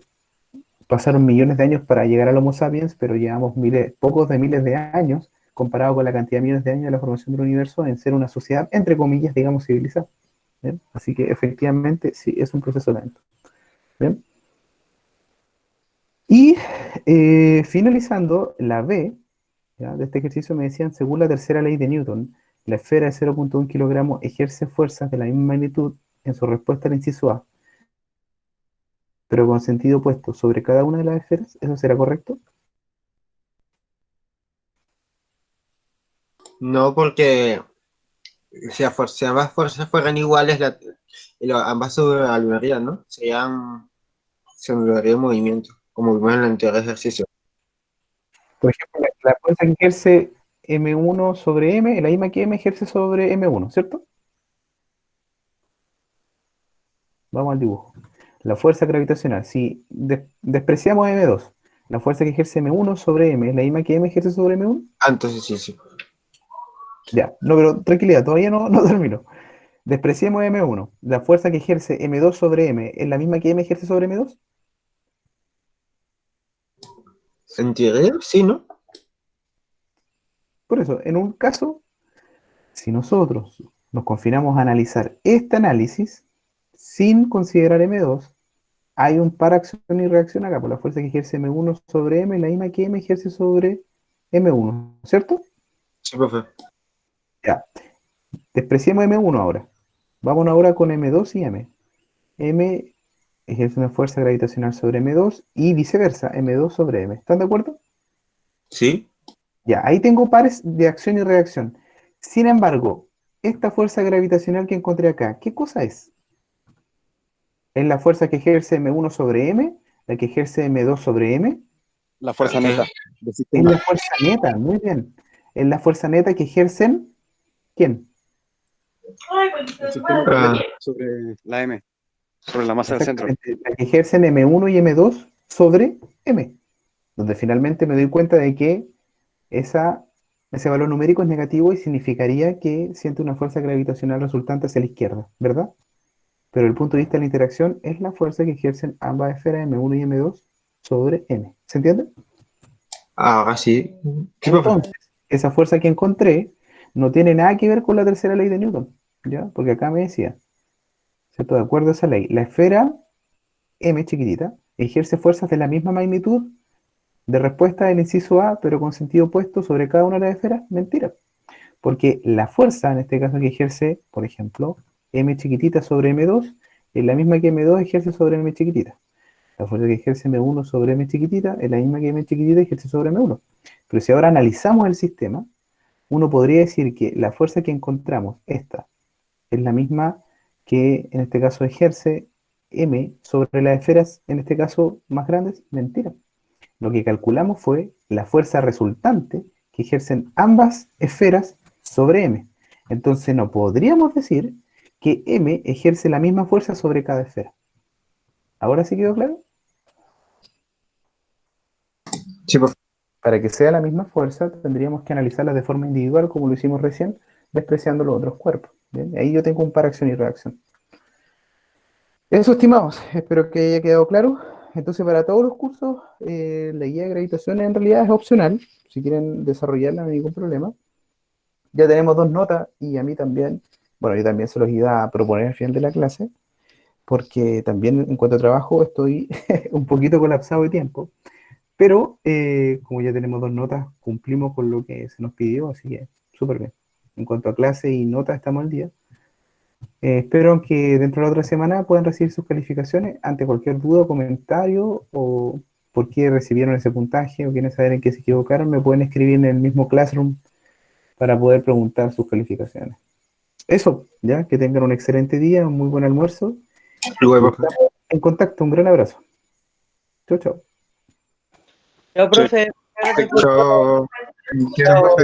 pasaron millones de años para llegar al Homo sapiens, pero llevamos miles, pocos de miles de años comparado con la cantidad de millones de años de la formación del universo en ser una sociedad, entre comillas, digamos, civilizada. ¿Bien? Así que efectivamente sí es un proceso lento. ¿Bien? Y finalizando, la B, ¿ya? De este ejercicio me decían, según la tercera ley de Newton, la esfera de 0,1 kilogramos ejerce fuerzas de la misma magnitud en su respuesta al inciso A, pero con sentido opuesto sobre cada una de las esferas. ¿Eso será correcto? No, porque si ambas fuerzas fueran iguales, ambas se anularían, ¿no? Se anularía el movimiento, como vimos en el anterior ejercicio. Por ejemplo, la fuerza que ejerce M1 sobre M es la misma que M ejerce sobre M1, ¿cierto? Vamos al dibujo. La fuerza gravitacional. Si despreciamos M2, la fuerza que ejerce M1 sobre M es la misma que M ejerce sobre M1. Ah, entonces sí, sí. Ya, no, pero tranquilidad, todavía no termino. Despreciemos M1. La fuerza que ejerce M2 sobre M es la misma que M ejerce sobre M2. En teoría, sí, ¿no? Por eso, en un caso, si nosotros nos confinamos a analizar este análisis sin considerar M2, hay un par acción y reacción acá, por la fuerza que ejerce M1 sobre M es la misma que M ejerce sobre M1, ¿cierto? Sí, profe. Ya, despreciemos M1 ahora. Vámonos ahora con M2 y M. M ejerce una fuerza gravitacional sobre M2 y viceversa, M2 sobre M. ¿Están de acuerdo? Sí. Ya, ahí tengo pares de acción y reacción. Sin embargo, esta fuerza gravitacional que encontré acá, ¿qué cosa es? ¿Es la fuerza que ejerce M1 sobre M? ¿La que ejerce M2 sobre M? La fuerza Ok. neta del Es sistema. la fuerza neta, muy bien. Es la fuerza neta que ejercen, ¿quién? El sistema Ah, completo sobre la M, sobre la masa del centro. Exactamente, la que ejercen M1 y M2 sobre M, donde finalmente me doy cuenta de que esa, ese valor numérico es negativo y significaría que siente una fuerza gravitacional resultante hacia la izquierda, ¿verdad? Pero el punto de vista de la interacción es la fuerza que ejercen ambas esferas M1 y M2 sobre M. ¿Se entiende? ahora sí. Sí, profe. Entonces, esa fuerza que encontré no tiene nada que ver con la tercera ley de Newton, ¿ya? Porque acá me decía, ¿cierto? De acuerdo a esa ley, la esfera M chiquitita ejerce fuerzas de la misma magnitud de respuesta del inciso A, pero con sentido opuesto sobre cada una de las esferas. Mentira. Porque la fuerza, en este caso que ejerce, por ejemplo, M chiquitita sobre M2, es la misma que M2 ejerce sobre M chiquitita. La fuerza que ejerce M1 sobre M chiquitita es la misma que M chiquitita ejerce sobre M1. Pero si ahora analizamos el sistema, uno podría decir que la fuerza que encontramos, esta, es la misma que en este caso ejerce M sobre las esferas, en este caso más grandes. Mentira. Lo que calculamos fue la fuerza resultante que ejercen ambas esferas sobre M. Entonces no podríamos decir que M ejerce la misma fuerza sobre cada esfera. ¿Ahora sí quedó claro? Sí, por Para que sea la misma fuerza, tendríamos que analizarla de forma individual, como lo hicimos recién, despreciando los otros cuerpos. ¿Bien? Ahí yo tengo un par acción y reacción. Eso, estimados, espero que haya quedado claro. Entonces, para todos los cursos, la guía de gravitación en realidad es opcional. Si quieren desarrollarla, no hay ningún problema. Ya tenemos 2 notas y a mí también, bueno, yo también se los iba a proponer al final de la clase, porque también en cuanto a trabajo estoy un poquito colapsado de tiempo. Pero como ya tenemos 2 notas, cumplimos con lo que se nos pidió, así que súper bien. En cuanto a clase y notas, estamos al día. Espero que dentro de la otra semana puedan recibir sus calificaciones. Ante cualquier duda o comentario o por qué recibieron ese puntaje o quieren saber en qué se equivocaron, me pueden escribir en el mismo Classroom para poder preguntar sus calificaciones. Eso, ya, que tengan un excelente día, un muy buen almuerzo. luego, Estamos en contacto, un gran abrazo. Chau, chau. Chao, profe. chao. Chao.